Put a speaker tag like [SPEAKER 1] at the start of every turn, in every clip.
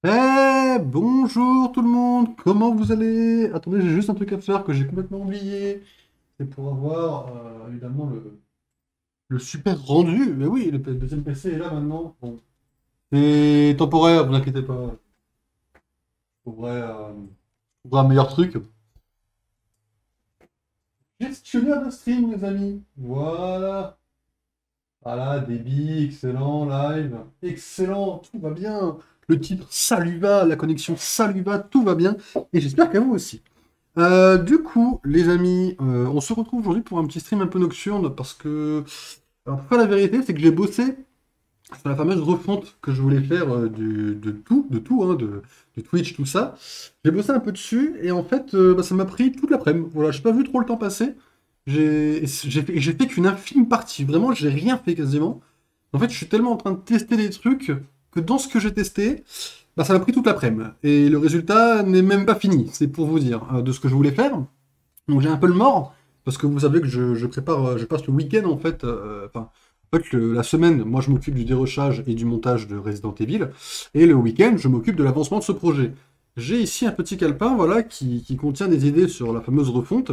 [SPEAKER 1] Bonjour tout le monde, comment vous allez? Attendez, j'ai juste un truc à faire que j'ai complètement oublié. C'est pour avoir évidemment le super rendu. Mais oui, le deuxième PC est là maintenant. Bon, c'est temporaire, vous inquiétez pas. Je trouverai un meilleur truc. Gestionnaire de stream, les amis. Voilà. Voilà, débit, excellent, live. Excellent, tout va bien. Le titre, ça lui va, la connexion, ça lui va, tout va bien. Et j'espère qu'à vous aussi. Du coup, les amis, on se retrouve aujourd'hui pour un petit stream un peu nocturne parce que, alors, pour faire la vérité, c'est que j'ai bossé sur la fameuse refonte que je voulais faire de tout, hein, de Twitch, tout ça. J'ai bossé un peu dessus et en fait, ça m'a pris toute l'après-midi. Voilà, j'ai pas vu trop le temps passer. J'ai fait qu'une infime partie. Vraiment, j'ai rien fait quasiment. En fait, je suis tellement en train de tester des trucs que dans ce que j'ai testé, ça m'a pris toute l'après-midi. Et le résultat n'est même pas fini, c'est pour vous dire, de ce que je voulais faire. Donc j'ai un peu le mort, parce que vous savez que je prépare, je passe le week-end en fait, en fait la semaine, moi je m'occupe du dérochage et du montage de Resident Evil, et le week-end, je m'occupe de l'avancement de ce projet. J'ai ici un petit calepin, voilà, qui contient des idées sur la fameuse refonte,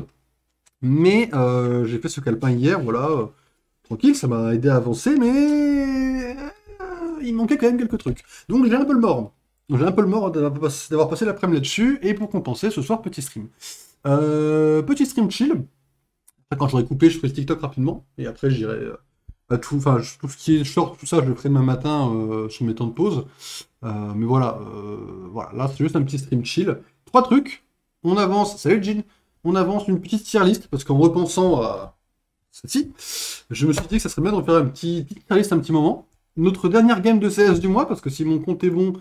[SPEAKER 1] mais j'ai fait ce calepin hier, voilà, tranquille, ça m'a aidé à avancer, mais il manquait quand même quelques trucs. Donc j'ai un peu le mort. J'ai un peu le mort d'avoir passé l'après-midi là-dessus, et pour compenser, ce soir, petit stream. Petit stream chill. Après, quand j'aurai coupé, je ferai le TikTok rapidement, et après j'irai à tout, enfin tout ce qui est short, tout ça, je le ferai demain matin sur mes temps de pause. Mais voilà, voilà, là c'est juste un petit stream chill. Trois trucs. On avance. Salut Jean. On avance une petite tier list parce qu'en repensant à celle-ci, je me suis dit que ça serait bien de faire un petit tier list un petit moment. Notre dernière game de CS du mois, parce que si mon compte est bon,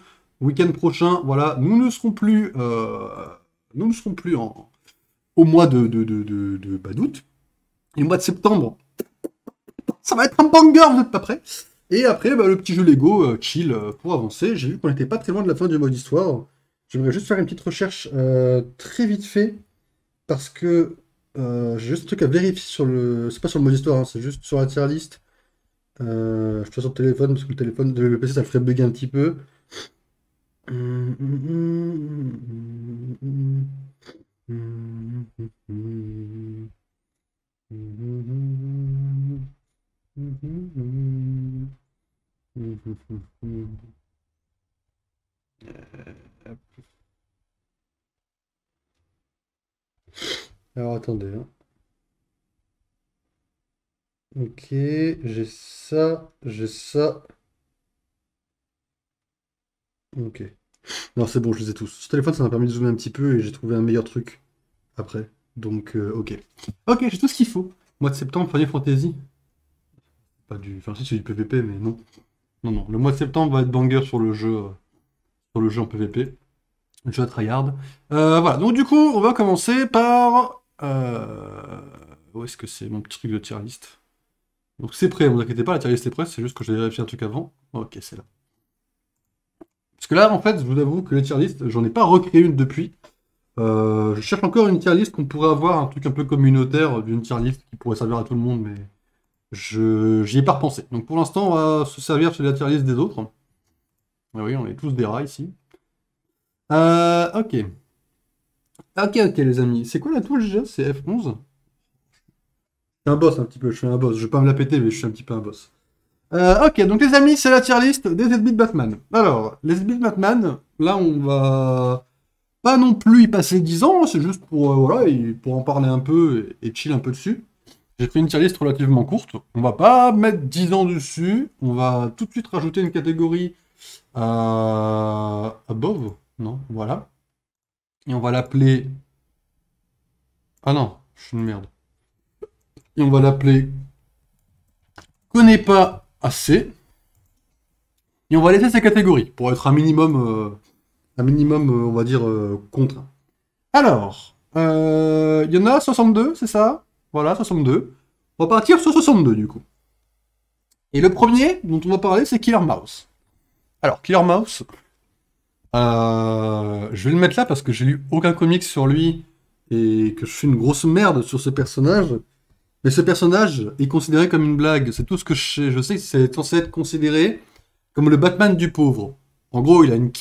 [SPEAKER 1] week-end prochain, voilà, nous ne serons plus au mois d'août. Et le mois de septembre, ça va être un banger, vous n'êtes pas prêts. Et après, le petit jeu Lego, chill, pour avancer. J'ai vu qu'on n'était pas très loin de la fin du mode histoire. J'aimerais juste faire une petite recherche très vite fait, parce que j'ai juste un truc à vérifier sur le... C'est pas sur le mode histoire, hein, c'est juste sur la tier list. Je fais sur le téléphone, parce que le téléphone, le PC, ça le ferait bugger un petit peu. Alors attendez, hein. Ok, j'ai ça, j'ai ça. Ok. Non, c'est bon, je les ai tous. Ce téléphone, ça m'a permis de zoomer un petit peu et j'ai trouvé un meilleur truc après. Donc, ok. Ok, j'ai tout ce qu'il faut. Mois de septembre, Final Fantasy. Pas du... Enfin, si, c'est du PVP, mais non. Non, non. Le mois de septembre va être banger sur le jeu en PVP. Le jeu à tryhard. Voilà, donc du coup, on va commencer par... Où est-ce que c'est mon petit truc de tier list? Donc c'est prêt, ne vous inquiétez pas, la tier list est prête, c'est juste que j'ai vérifié un truc avant. Ok, c'est là. Parce que là, en fait, je vous avoue que les tier list, j'en ai pas recréé une depuis. Je cherche encore une tier list qu'on pourrait avoir, un truc un peu communautaire d'une tier list qui pourrait servir à tout le monde, mais j'y ai pas repensé. Donc pour l'instant, on va se servir sur la tier list des autres. Ah oui, on est tous des rats ici. Ok. Ok, ok, les amis. C'est quoi la touche déjà? C'est F11? Je suis un boss un petit peu, je suis un boss. Je vais pas me la péter, mais je suis un petit peu un boss. Ok, donc les amis, c'est la tier list des 8-bit Batman. Alors, les 8-bit Batman, là on va pas non plus y passer 10 ans, c'est juste pour, voilà, pour en parler un peu et chill un peu dessus. J'ai pris une tier list relativement courte. On va pas mettre 10 ans dessus. On va tout de suite rajouter une catégorie above. Non, voilà. Et on va l'appeler... Ah non, je suis une merde. Et on va l'appeler connais pas assez. Et on va laisser ces catégories pour être un minimum, on va dire, contraint. Alors, il y en a 62, c'est ça? Voilà, 62. On va partir sur 62 du coup. Et le premier dont on va parler, c'est Killer Mouse. Alors, Killer Mouse, je vais le mettre là parce que j'ai lu aucun comics sur lui et que je suis une grosse merde sur ce personnage. Mais ce personnage est considéré comme une blague. C'est tout ce que je sais. Je sais que c'est censé être considéré comme le Batman du pauvre. En gros, il a une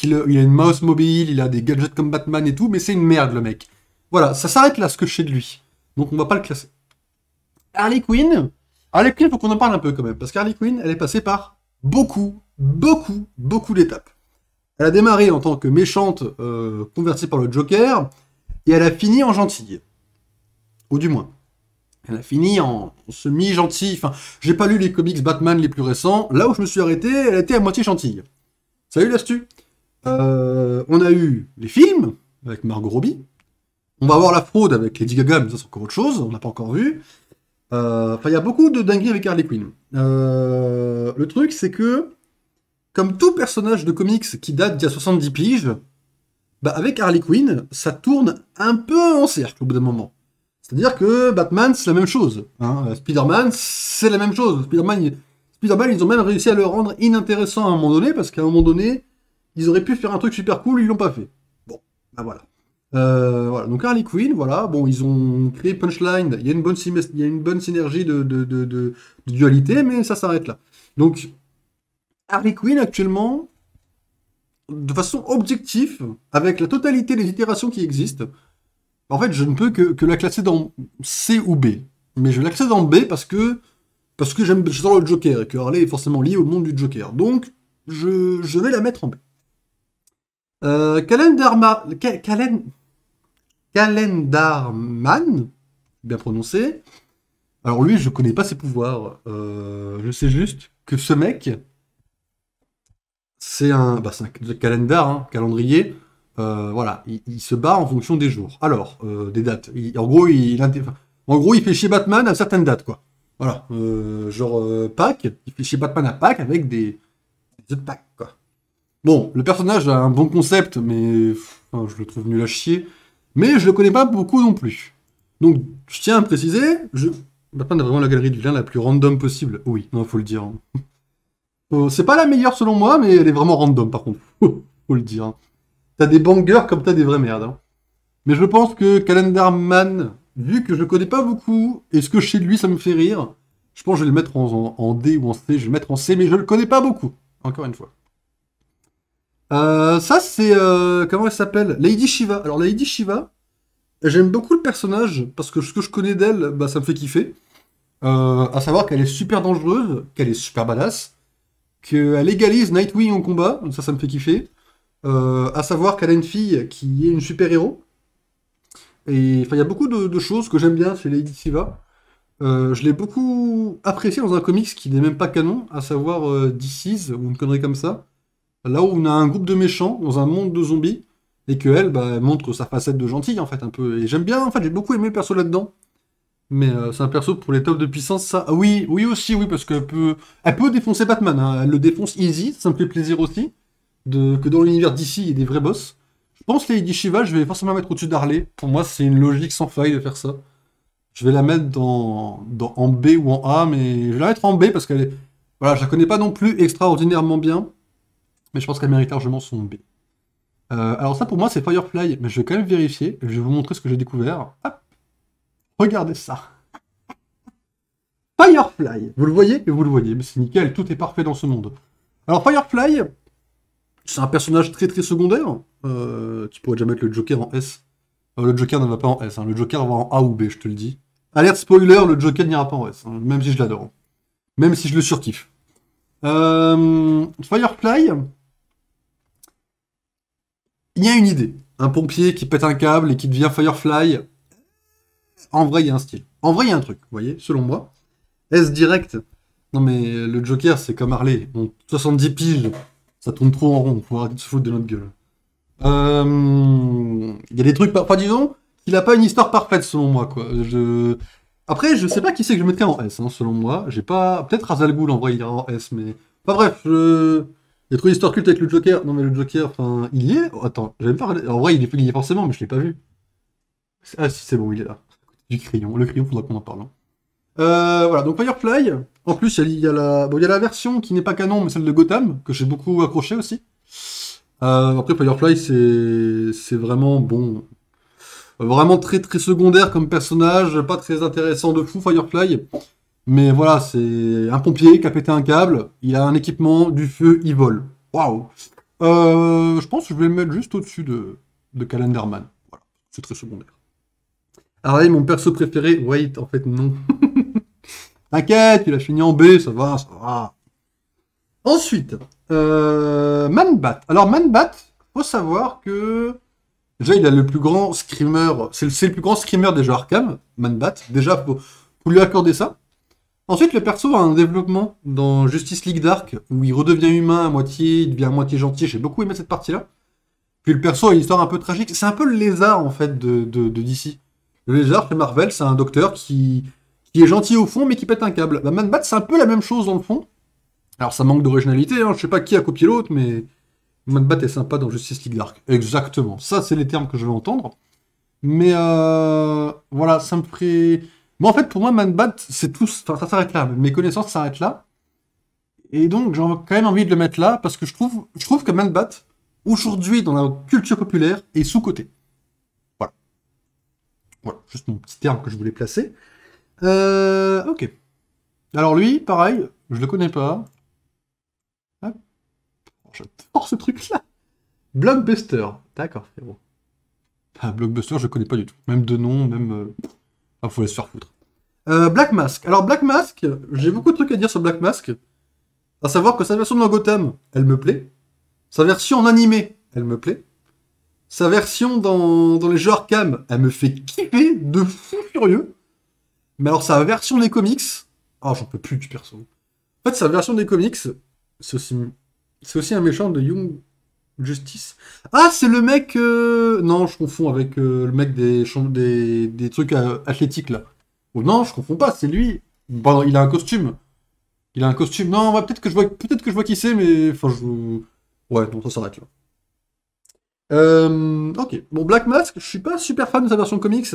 [SPEAKER 1] mouse mobile, il a des gadgets comme Batman et tout, mais c'est une merde, le mec. Voilà, ça s'arrête là, ce que je sais de lui. Donc on va pas le classer. Harley Quinn, faut qu'on en parle un peu quand même, parce qu'Harley Quinn, elle est passée par beaucoup d'étapes. Elle a démarré en tant que méchante convertie par le Joker, et elle a fini en gentille. Ou du moins. Elle a fini en semi-gentille. Enfin, j'ai pas lu les comics Batman les plus récents. Là où je me suis arrêté, elle était à moitié gentille. Salut l'astu. On a eu les films, avec Margot Robbie. On va voir la fraude avec Lady Gaga, mais ça c'est encore autre chose, on n'a pas encore vu. Enfin, il y a beaucoup de dingueries avec Harley Quinn. Le truc, c'est que, comme tout personnage de comics qui date d'il y a 70 piges, bah avec Harley Quinn, ça tourne un peu en cercle au bout d'un moment. C'est-à-dire que Batman, c'est la même chose. Hein. Spider-Man, c'est la même chose. Spider-Man, ils ont même réussi à le rendre inintéressant à un moment donné, parce qu'à un moment donné, ils auraient pu faire un truc super cool, ils l'ont pas fait. Bon, bah voilà. Voilà. Donc Harley Quinn, voilà. Bon, ils ont créé Punchline, il y a une bonne synergie de dualité, mais ça s'arrête là. Donc, Harley Quinn, actuellement, de façon objective, avec la totalité des itérations qui existent, en fait, je ne peux que la classer dans C ou B. Mais je vais la classer dans B parce que j'adore le Joker et que Harley est forcément lié au monde du Joker. Donc, je vais la mettre en B. Calendarman, bien prononcé. Alors lui, je connais pas ses pouvoirs. Je sais juste que ce mec, c'est un calendar, hein, calendrier. Voilà, il se bat en fonction des jours. Alors, des dates. En gros, il fait chier Batman à certaines dates, quoi. Voilà, Pâques, il fait chier Batman à Pâques avec des œufs de Pâques, quoi. Bon, le personnage a un bon concept, mais enfin, je le trouve nul à chier. Mais je le connais pas beaucoup non plus. Donc, je tiens à préciser, Batman a vraiment la galerie de vilains la plus random possible. Oui, non, faut le dire. Hein. C'est pas la meilleure selon moi, mais elle est vraiment random par contre. Faut le dire. Hein. T'as des bangers comme t'as des vraies merdes. Hein. Mais je pense que Calendar Man, vu que je le connais pas beaucoup, et ce que je sais de lui, ça me fait rire, je pense que je vais le mettre en D ou en C. Je vais le mettre en C, mais je le connais pas beaucoup. Encore une fois. Ça, c'est... comment elle s'appelle? Lady Shiva. Alors, Lady Shiva, j'aime beaucoup le personnage, parce que ce que je connais d'elle, bah, ça me fait kiffer. À savoir qu'elle est super dangereuse, qu'elle est super badass, qu'elle égalise Nightwing en combat, donc ça me fait kiffer. À savoir qu'elle a une fille qui est une super-héros. Et enfin, il y a beaucoup de choses que j'aime bien chez Lady Shiva. Je l'ai beaucoup apprécié dans un comics qui n'est même pas canon, à savoir DC's, ou une connerie comme ça. Là où on a un groupe de méchants dans un monde de zombies, et que elle, bah, elle montre sa facette de gentille, en fait, un peu. Et j'aime bien, en fait, j'ai beaucoup aimé le perso là-dedans. Mais c'est un perso pour les tops de puissance, ça. Ah oui, oui aussi, oui, parce elle peut défoncer Batman. Hein. Elle le défonce easy, ça me fait plaisir aussi. Que dans l'univers d'ici, il y ait des vrais boss. Je pense Lady Shiva, je vais forcément la mettre au-dessus d'Harley. Pour moi, c'est une logique sans faille de faire ça. Je vais la mettre en B ou en A, mais je vais la mettre en B parce qu'elle est. Voilà, je la connais pas non plus extraordinairement bien, mais je pense qu'elle mérite largement son B. Alors ça, pour moi, c'est Firefly, mais je vais quand même vérifier. Je vais vous montrer ce que j'ai découvert. Hop, regardez ça. Firefly, vous le voyez et vous le voyez, mais c'est nickel, tout est parfait dans ce monde. Alors Firefly, c'est un personnage très très secondaire, qui pourrait déjà mettre le Joker en S. Le Joker ne va pas en S, hein. Le Joker va en A ou B, je te le dis. Alerte spoiler, le Joker n'ira pas en S, hein, même si je l'adore. Même si je le surkiffe. Firefly, il y a une idée. Un pompier qui pète un câble et qui devient Firefly. En vrai, il y a un style. En vrai, il y a un truc, vous voyez, selon moi. S direct. Non mais le Joker, c'est comme Harley. Bon, 70 piges, ça tourne trop en rond. Faut arrêter de se foutre de notre gueule. Il y a des trucs... Enfin, disons qu'il a pas une histoire parfaite, selon moi, quoi. Après, je sais pas qui c'est que je mettrais en S, hein, selon moi. J'ai pas... Peut-être Ra's al Ghul, en vrai, il ira en S, mais... Enfin bref, il y a trop d'histoires cultes avec le Joker. Non mais le Joker, enfin... Il y est. Oh, attends, j'avais pas... En vrai, il y est forcément, mais je l'ai pas vu. Ah si, c'est bon, il est là. Du crayon. Le crayon, faudra qu'on en parle. Hein. Voilà, donc Firefly. En plus, il y a la version qui n'est pas canon, mais celle de Gotham, que j'ai beaucoup accroché aussi. Après, Firefly, c'est vraiment bon. Vraiment très très secondaire comme personnage, pas très intéressant de fou, Firefly. Mais voilà, c'est un pompier qui a pété un câble, il a un équipement, du feu, il vole. Waouh! Je pense que je vais le mettre juste au-dessus de Calendarman. Voilà, c'est très secondaire. Alors là, mon perso préféré, wait, en fait, non. T'inquiète, il a fini en B, ça va, ça va. Ensuite, Manbat. Alors Manbat, faut savoir que déjà il a le plus grand screamer, c'est le plus grand screamer des jeux Arkham, Manbat. Déjà, faut lui accorder ça. Ensuite, le perso a un développement dans Justice League Dark où il redevient humain à moitié, il devient à moitié gentil. J'ai beaucoup aimé cette partie-là. Puis le perso a une histoire un peu tragique. C'est un peu le lézard en fait de DC. Le lézard chez Marvel, c'est un docteur qui est gentil au fond mais qui pète un câble. Bah, Man-Bat, c'est un peu la même chose dans le fond. Alors ça manque d'originalité, hein. Je sais pas qui a copié l'autre, mais Man-Bat est sympa dans Justice League Dark. Exactement. Ça, c'est les termes que je veux entendre. Mais voilà, ça me ferait. Moi, en fait, pour moi, Man-Bat, c'est tout. Enfin, ça s'arrête là. Mes connaissances s'arrêtent là. Et donc, j'ai quand même envie de le mettre là parce que je trouve que Man-Bat, aujourd'hui, dans la culture populaire, est sous-coté. Voilà. Voilà, juste mon petit terme que je voulais placer. Ok. Alors lui, pareil, je le connais pas. Hop. Oh, j'adore ce truc-là. Blockbuster. D'accord, frérot. Ah, Blockbuster, je connais pas du tout. Même de nom, même... Ah, faut se faire foutre. Black Mask. Alors Black Mask, j'ai beaucoup de trucs à dire sur Black Mask. À savoir que sa version dans Gotham, elle me plaît. Sa version en animé, elle me plaît. Sa version dans les jeux Arkham, elle me fait kiffer de fou furieux. Mais alors sa version des comics, oh j'en peux plus du perso. En fait sa version des comics, c'est aussi un méchant de Young Justice. Ah c'est le mec, non je confonds avec le mec des trucs athlétiques là. Oh non je confonds pas, c'est lui. Bon, il a un costume. Il a un costume. Non ouais, peut-être que je vois qui c'est, mais enfin je. Ouais non ça s'arrête là. Ok. Bon, Black Mask, je suis pas super fan de sa version comics,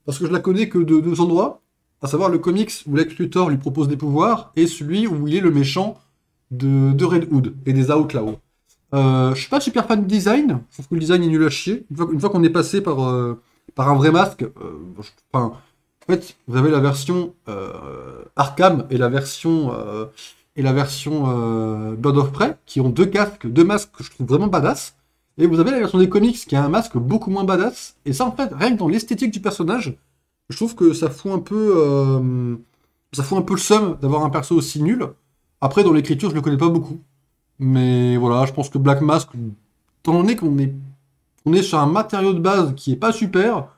[SPEAKER 1] parce que je la connais que de deux endroits, à savoir le comics où Lex Luthor lui propose des pouvoirs, et celui où il est le méchant de Red Hood et des Outlaws. Je suis pas super fan du design, je trouve que le design est nul à chier. Une fois qu'on est passé par un vrai masque, enfin, en fait, vous avez la version Arkham et la version Bird of Prey, qui ont deux masques que je trouve vraiment badass. Et vous avez la version des comics qui a un masque beaucoup moins badass. Et ça, en fait, rien que dans l'esthétique du personnage, je trouve que ça fout un peu le seum d'avoir un perso aussi nul. Après, dans l'écriture, je le connais pas beaucoup. Mais voilà, je pense que Black Mask, étant donné qu'on est sur un matériau de base qui est pas super,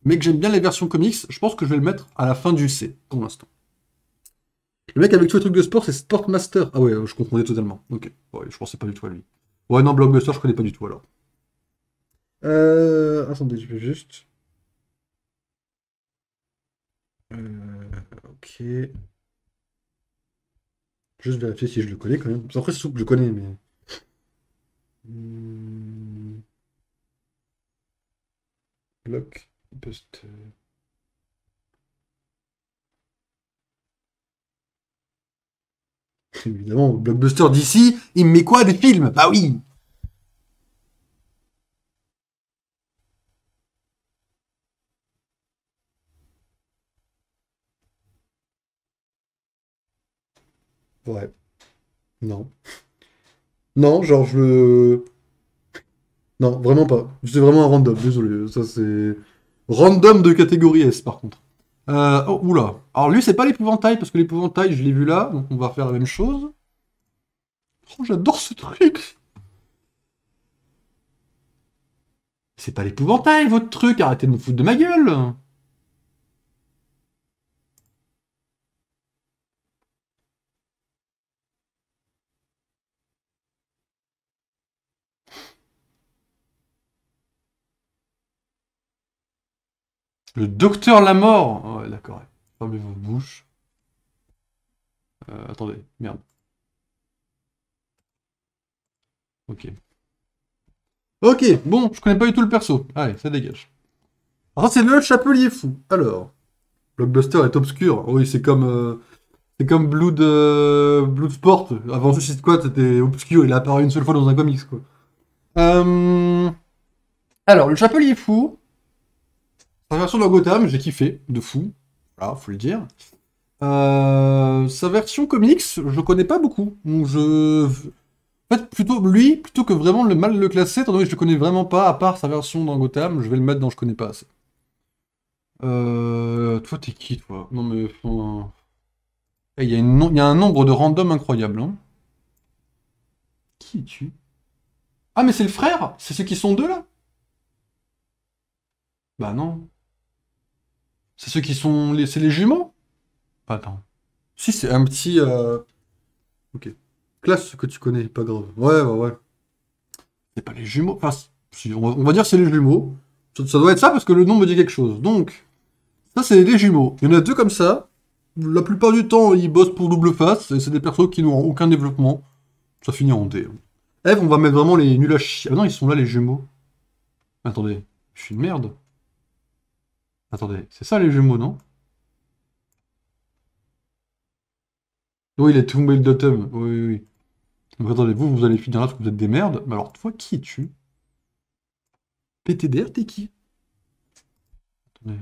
[SPEAKER 1] mais que j'aime bien les versions comics, je pense que je vais le mettre à la fin du C, pour l'instant. Le mec avec tous les trucs de sport, c'est Sportmaster. Ah ouais, je confondais totalement. Ok, ouais, je pensais pas du tout à lui. Ouais, non, Blockbuster, je connais pas du tout alors. Attendez, je vais juste. Ok. Juste vérifier si je le connais quand même. Après, c'est sûr que je le connais, mais. Hmm, Blockbuster. Évidemment, Blockbuster d'ici, il me met quoi des films? Bah oui! Ouais, non. Non, genre je. Non, vraiment pas. C'est vraiment un random, désolé. Ça c'est. Random de catégorie S par contre. Oh, oula. Alors lui, c'est pas l'épouvantail, parce que l'épouvantail, je l'ai vu là, donc on va faire la même chose. Oh, j'adore ce truc! C'est pas l'épouvantail, votre truc, arrêtez de me foutre de ma gueule! Le docteur Lamort! Oh, ouais, d'accord, ouais. Fermez vos bouches. Attendez, merde. Ok. Ok, bon, je connais pas du tout le perso. Allez, ça dégage. Alors ça, c'est le chapelier fou. Alors, Blockbuster est obscur. Oui, c'est comme Bloodsport. Avant Suicide Squad, c'était obscur. Il est apparu une seule fois dans un comics, quoi. Euh, Alors, le chapelier fou, sa version de Gotham, j'ai kiffé, de fou. Voilà, faut le dire. Sa version comics, je connais pas beaucoup. Donc En fait, plutôt lui, plutôt que vraiment le mal le classer, étant donné que je le connais vraiment pas, à part sa version dans Gotham, je vais le mettre dans je connais pas assez. Toi, t'es qui, toi? Non, mais... enfin, eh, il y a un nombre de random incroyable, hein. Qui es-tu? Ah, mais c'est le frère? C'est ceux qui sont deux, là? Bah non. C'est ceux qui sont... C'est les jumeaux? Bah attends. Si, c'est un petit... Ok. Classe que tu connais, pas grave. Ouais, ouais, ouais. C'est pas les jumeaux. Enfin, si, on va dire c'est les jumeaux. Ça doit être ça parce que le nom me dit quelque chose. Donc, ça, c'est les jumeaux. Il y en a deux comme ça. La plupart du temps, ils bossent pour double face. Et c'est des persos qui n'ont aucun développement. Ça finit en D. Eve, on va mettre vraiment les nuls à chier. Ah non, ils sont là, les jumeaux. Attendez, je suis une merde. Attendez, c'est ça les jumeaux, non? Oui, les tombés le totem. Oui, oui, oui. Donc attendez, vous allez finir là parce que vous êtes des merdes. Mais alors, toi, qui es-tu? PTDR, t'es qui? Attendez.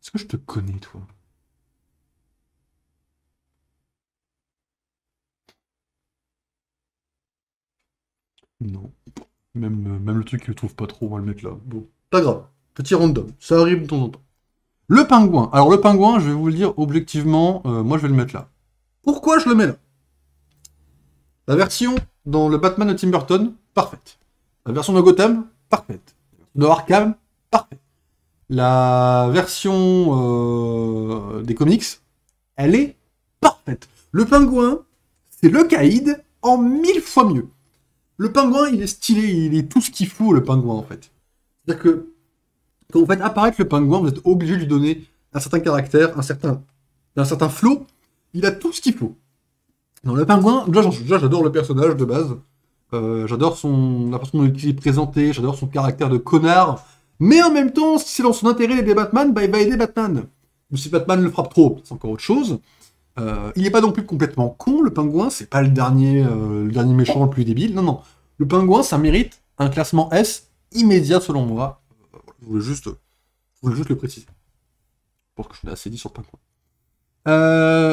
[SPEAKER 1] Est-ce que je te connais, toi? Non. Même le truc qu'il ne trouve pas trop, on va le mettre là. Bon. Pas grave. Petit random. Ça arrive de temps en temps. Le pingouin. Alors, le pingouin, je vais vous le dire objectivement, moi, je vais le mettre là. Pourquoi je le mets là? La version dans le Batman de Tim Burton, parfaite. La version de Gotham, parfaite. De Arkham, parfaite. La version des comics, elle est parfaite. Le pingouin, c'est le caïd en 1000 fois mieux. Le pingouin, il est stylé, il est tout ce qu'il faut, le pingouin, en fait. C'est-à-dire que quand vous faites apparaître le pingouin, vous êtes obligé de lui donner un certain caractère, un certain flow. Il a tout ce qu'il faut. Dans le pingouin, déjà j'adore le personnage de base. J'adore la façon dont il est présenté, j'adore son caractère de connard. Mais en même temps, si c'est dans son intérêt d'aider Batman, bah il va aider Batman. Ou si Batman le frappe trop, c'est encore autre chose. Il n'est pas non plus complètement con, le pingouin, c'est pas le dernier méchant le plus débile. Non, non. Le pingouin, ça mérite un classement S immédiat selon moi. Je voulais juste le préciser. Pour que je l'ai assez dit sur le pingouin.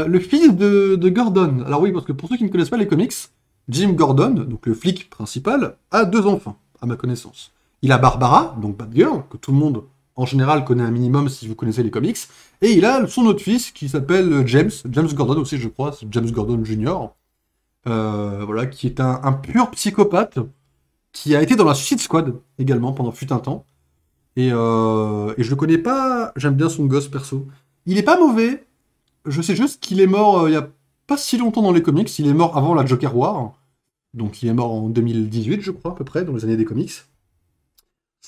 [SPEAKER 1] Le fils de Gordon. Alors oui, parce que pour ceux qui ne connaissent pas les comics, Jim Gordon, donc le flic principal, a deux enfants, à ma connaissance. Il a Barbara, donc Batgirl, que tout le monde en général connaît un minimum si vous connaissez les comics, et il a son autre fils qui s'appelle James Gordon aussi je crois, c'est James Gordon Jr., voilà, qui est un pur psychopathe, qui a été dans la Suicide Squad également pendant fut un temps, et je le connais pas, j'aime bien son gosse perso. Il est pas mauvais, je sais juste qu'il est mort il y a pas si longtemps dans les comics, il est mort avant la Joker War, donc il est mort en 2018 je crois à peu près, dans les années des comics.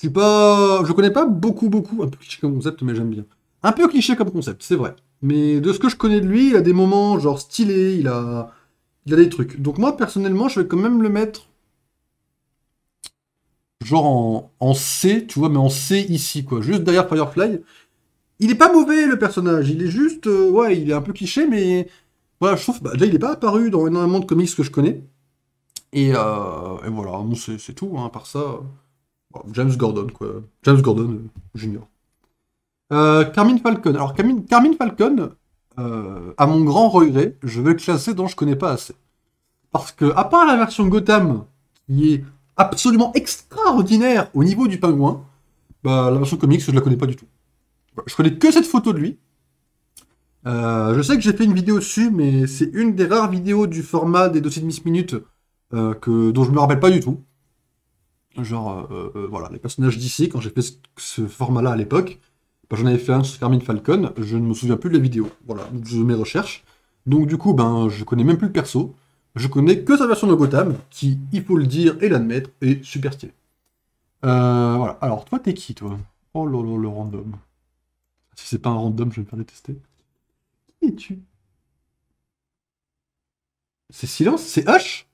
[SPEAKER 1] Je connais pas beaucoup, un peu cliché comme concept, mais j'aime bien. Un peu cliché comme concept, c'est vrai. Mais de ce que je connais de lui, il a des moments genre stylés, il a des trucs. Donc moi, personnellement, je vais quand même le mettre genre en C, tu vois, mais en C ici, quoi. Juste derrière Firefly. Il est pas mauvais, le personnage. Il est juste, ouais, il est un peu cliché, mais voilà, je trouve, bah, déjà, il est pas apparu dans énormément de comics que je connais. Et voilà, bon, c'est tout, hein, à part ça. Bon, James Gordon, quoi. James Gordon Junior. Carmine Falcon. Alors, Carmine Falcon, à mon grand regret, je vais le classer dans Je connais pas assez. Parce que, à part la version Gotham, qui est absolument extraordinaire au niveau du pingouin, bah, la version comics, je la connais pas du tout. Je connais que cette photo de lui. Je sais que j'ai fait une vidéo dessus, mais c'est une des rares vidéos du format des dossiers de Miss Minute dont je me rappelle pas du tout. Genre, voilà, les personnages d'ici, quand j'ai fait ce format-là à l'époque, bah, j'en avais fait un sur Carmine Falcon, je ne me souviens plus de la vidéo. Voilà, de mes recherches. Donc du coup, ben, je connais même plus le perso. Je connais que sa version de Gotham, qui, il faut le dire et l'admettre, est super stylée. Voilà, alors toi, t'es qui, toi? Oh lolo, le random. Si c'est pas un random, je vais me faire détester. Qui es-tu? C'est Silence? C'est Hush?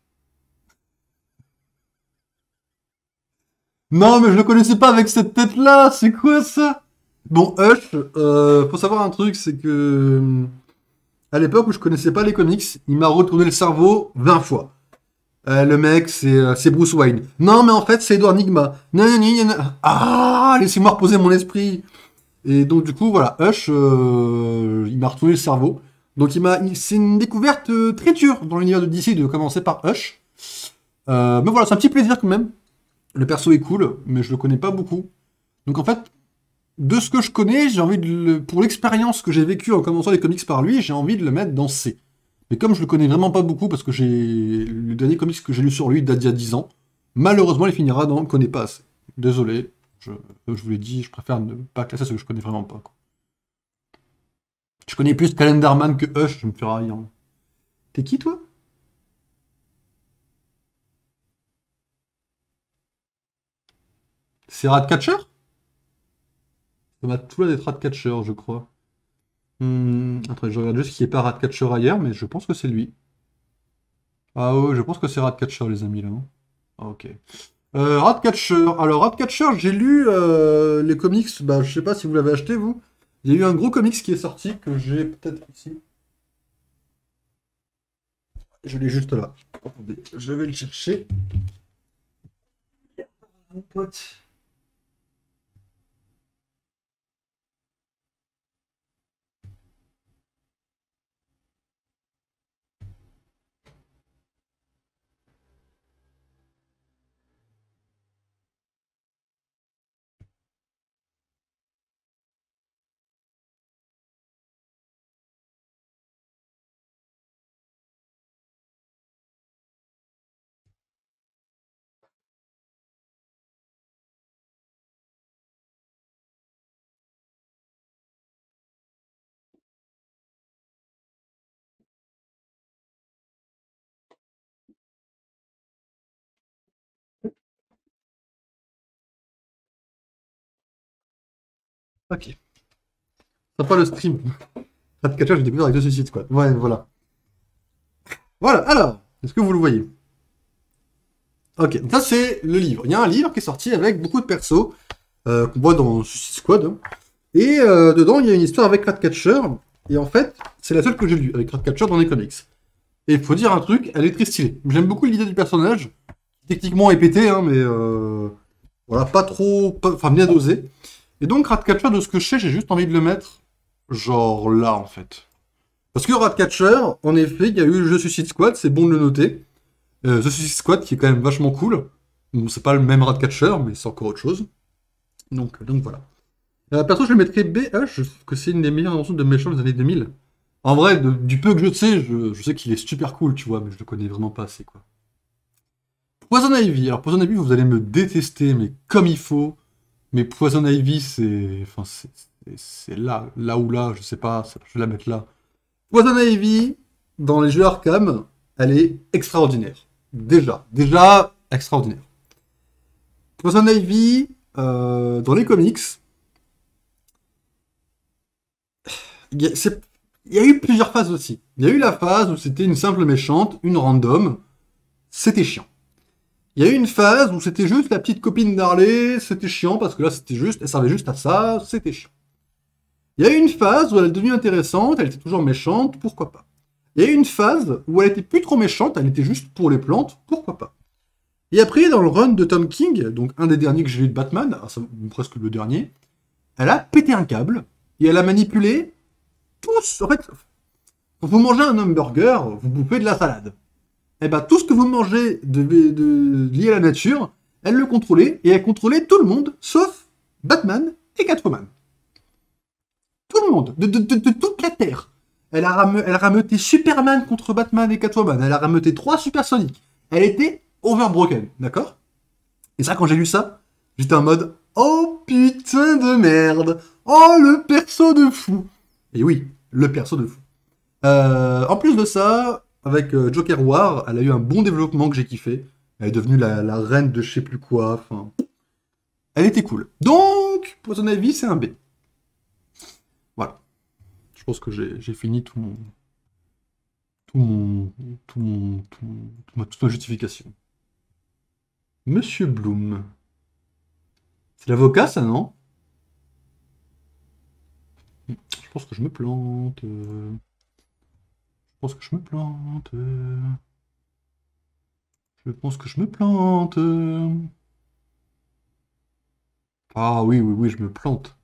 [SPEAKER 1] Non, mais je le connaissais pas avec cette tête-là, c'est quoi ça? Bon, Hush, faut savoir un truc, c'est que à l'époque où je connaissais pas les comics, il m'a retourné le cerveau 20 fois. Le mec, c'est Bruce Wayne. Non, mais en fait, c'est Edward Nigma. Non, non, non, non. Ah, laissez-moi reposer mon esprit. Et donc, du coup, voilà, Hush, il m'a retourné le cerveau. Donc, c'est une découverte très dure dans l'univers de DC de commencer par Hush. Mais voilà, c'est un petit plaisir quand même. Le perso est cool, mais je le connais pas beaucoup. Donc en fait, de ce que je connais, j'ai envie de pour l'expérience que j'ai vécue en commençant les comics par lui, j'ai envie de le mettre dans C. Mais comme je le connais vraiment pas beaucoup, parce que le dernier comics que j'ai lu sur lui date d'il y a 10 ans, malheureusement il finira dans connais pas assez. Désolé, comme je vous l'ai dit, je préfère ne pas classer ce que je connais vraiment pas, quoi. Je connais plus Calendarman que Hush, je me fais ravir. T'es qui toi? C'est Ratcatcher? Ça m'a tout l'air d'être Ratcatcher, je crois. Attends, je regarde juste qu'il n'y ait pas Ratcatcher ailleurs, mais je pense que c'est lui. Ah ouais, je pense que c'est Ratcatcher, les amis, là. Hein. Ah, ok. Ratcatcher. Alors, Ratcatcher, j'ai lu les comics. Bah, je sais pas si vous l'avez acheté, vous. Il y a eu un gros comics qui est sorti que j'ai peut-être ici. Je l'ai juste là. Attendez, je vais le chercher. Mon pote. Ok. Sympa le stream. Ratcatcher, j'ai découvert avec The Suicide Squad. Ouais, voilà. Voilà, alors, est-ce que vous le voyez? Ok, donc ça c'est le livre. Il y a un livre qui est sorti avec beaucoup de persos qu'on voit dans Suicide Squad. Hein. Et dedans, il y a une histoire avec Ratcatcher. Et en fait, c'est la seule que j'ai lue avec Ratcatcher dans les comics. Et il faut dire un truc, elle est très stylée. J'aime beaucoup l'idée du personnage. Techniquement est pété, hein, mais voilà, pas trop. Enfin, bien dosé. Et donc, Ratcatcher, de ce que je sais, j'ai juste envie de le mettre genre là, en fait. Parce que Ratcatcher, en effet, il y a eu le jeu Suicide Squad, c'est bon de le noter. The Suicide Squad, qui est quand même vachement cool. Bon, c'est pas le même Ratcatcher, mais c'est encore autre chose. Donc voilà. Perso, je le mettrais BH, je trouve que c'est une des meilleures inventions de méchants des années 2000. En vrai, du peu que je sais, je sais qu'il est super cool, tu vois, mais je le connais vraiment pas assez, quoi. Poison Ivy. Alors, Poison Ivy, vous allez me détester, mais comme il faut. Mais Poison Ivy, c'est. Enfin, c'est là ou là, je sais pas, je vais la mettre là. Poison Ivy, dans les jeux Arkham, elle est extraordinaire. Déjà extraordinaire. Poison Ivy, dans les comics, il y, a, il y a eu plusieurs phases aussi. Il y a eu la phase où c'était une simple méchante, une random, c'était chiant. Il y a eu une phase où c'était juste la petite copine d'Harley, c'était chiant parce que là c'était juste, elle servait juste à ça, c'était chiant. Il y a eu une phase où elle est devenue intéressante, elle était toujours méchante, pourquoi pas. Il y a eu une phase où elle était plus trop méchante, elle était juste pour les plantes, pourquoi pas. Et après, dans le run de Tom King, donc un des derniers que j'ai lu de Batman, presque le dernier, elle a pété un câble et elle a manipulé tous. En fait, quand vous mangez un hamburger, vous bouffez de la salade. Et ben tout ce que vous mangez lié à la nature, elle le contrôlait et elle contrôlait tout le monde, sauf Batman et Catwoman. Tout le monde, de toute la Terre. Elle a rameuté Superman contre Batman et Catwoman. Elle a rameuté 3 supersoniques. Elle était overbroken, d'accord? Et ça, quand j'ai lu ça, j'étais en mode oh putain de merde! Oh le perso de fou! Et oui, le perso de fou. En plus de ça, avec Joker War, elle a eu un bon développement que j'ai kiffé. Elle est devenue la reine de je sais plus quoi. Enfin, elle était cool. Donc, Poison Ivy, c'est un B. Voilà. Je pense que j'ai fini tout mon, tout mon, tout mon- toute ma justification. Monsieur Bloom. C'est l'avocat, ça, non? Je pense que je me plante. Je pense que je me plante. Je pense que je me plante. Ah oui, oui, oui, je me plante.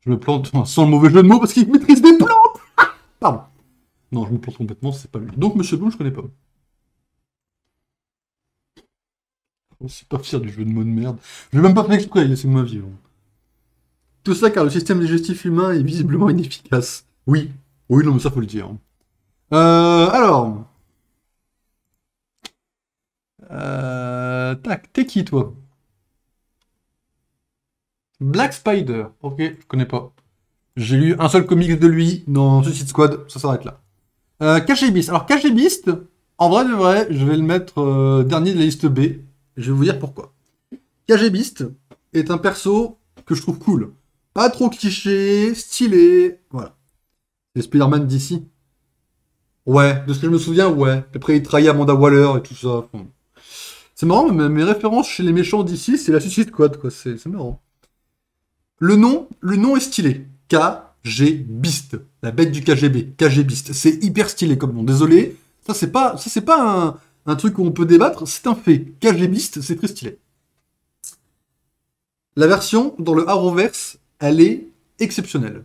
[SPEAKER 1] Je me plante sans le mauvais jeu de mots parce qu'il maîtrise des plantes. Pardon. Non, je me plante complètement, c'est pas lui. Donc Monsieur Bloom, je connais pas. C'est pas fier du jeu de mots de merde. Je vais même pas faire exprès, laissez-moi vivre. Tout ça car le système digestif humain est visiblement inefficace. Oui. Oui, non, mais ça faut le dire. Alors. Tac, t'es qui toi? Black Spider. Ok, je connais pas. J'ai lu un seul comics de lui dans Suicide Squad, ça s'arrête là. KG Beast. Alors KG Beast, en vrai de vrai, je vais le mettre dernier de la liste B. Je vais vous dire pourquoi. KG Beast est un perso que je trouve cool. Pas trop cliché, stylé, voilà. C'est Spider-Man d'ici. Ouais, de ce que je me souviens, ouais. Après, il trahit Amanda Waller et tout ça. Bon. C'est marrant, mais mes références chez les méchants d'ici, c'est la Suicide Squad, quoi. C'est marrant. Le nom est stylé. KG Beast. La bête du KGB. KG Beast. C'est hyper stylé comme nom. Désolé. Ça, c'est pas un truc où on peut débattre. C'est un fait. KG Beast, c'est très stylé. La version dans le Arrowverse, elle est exceptionnelle.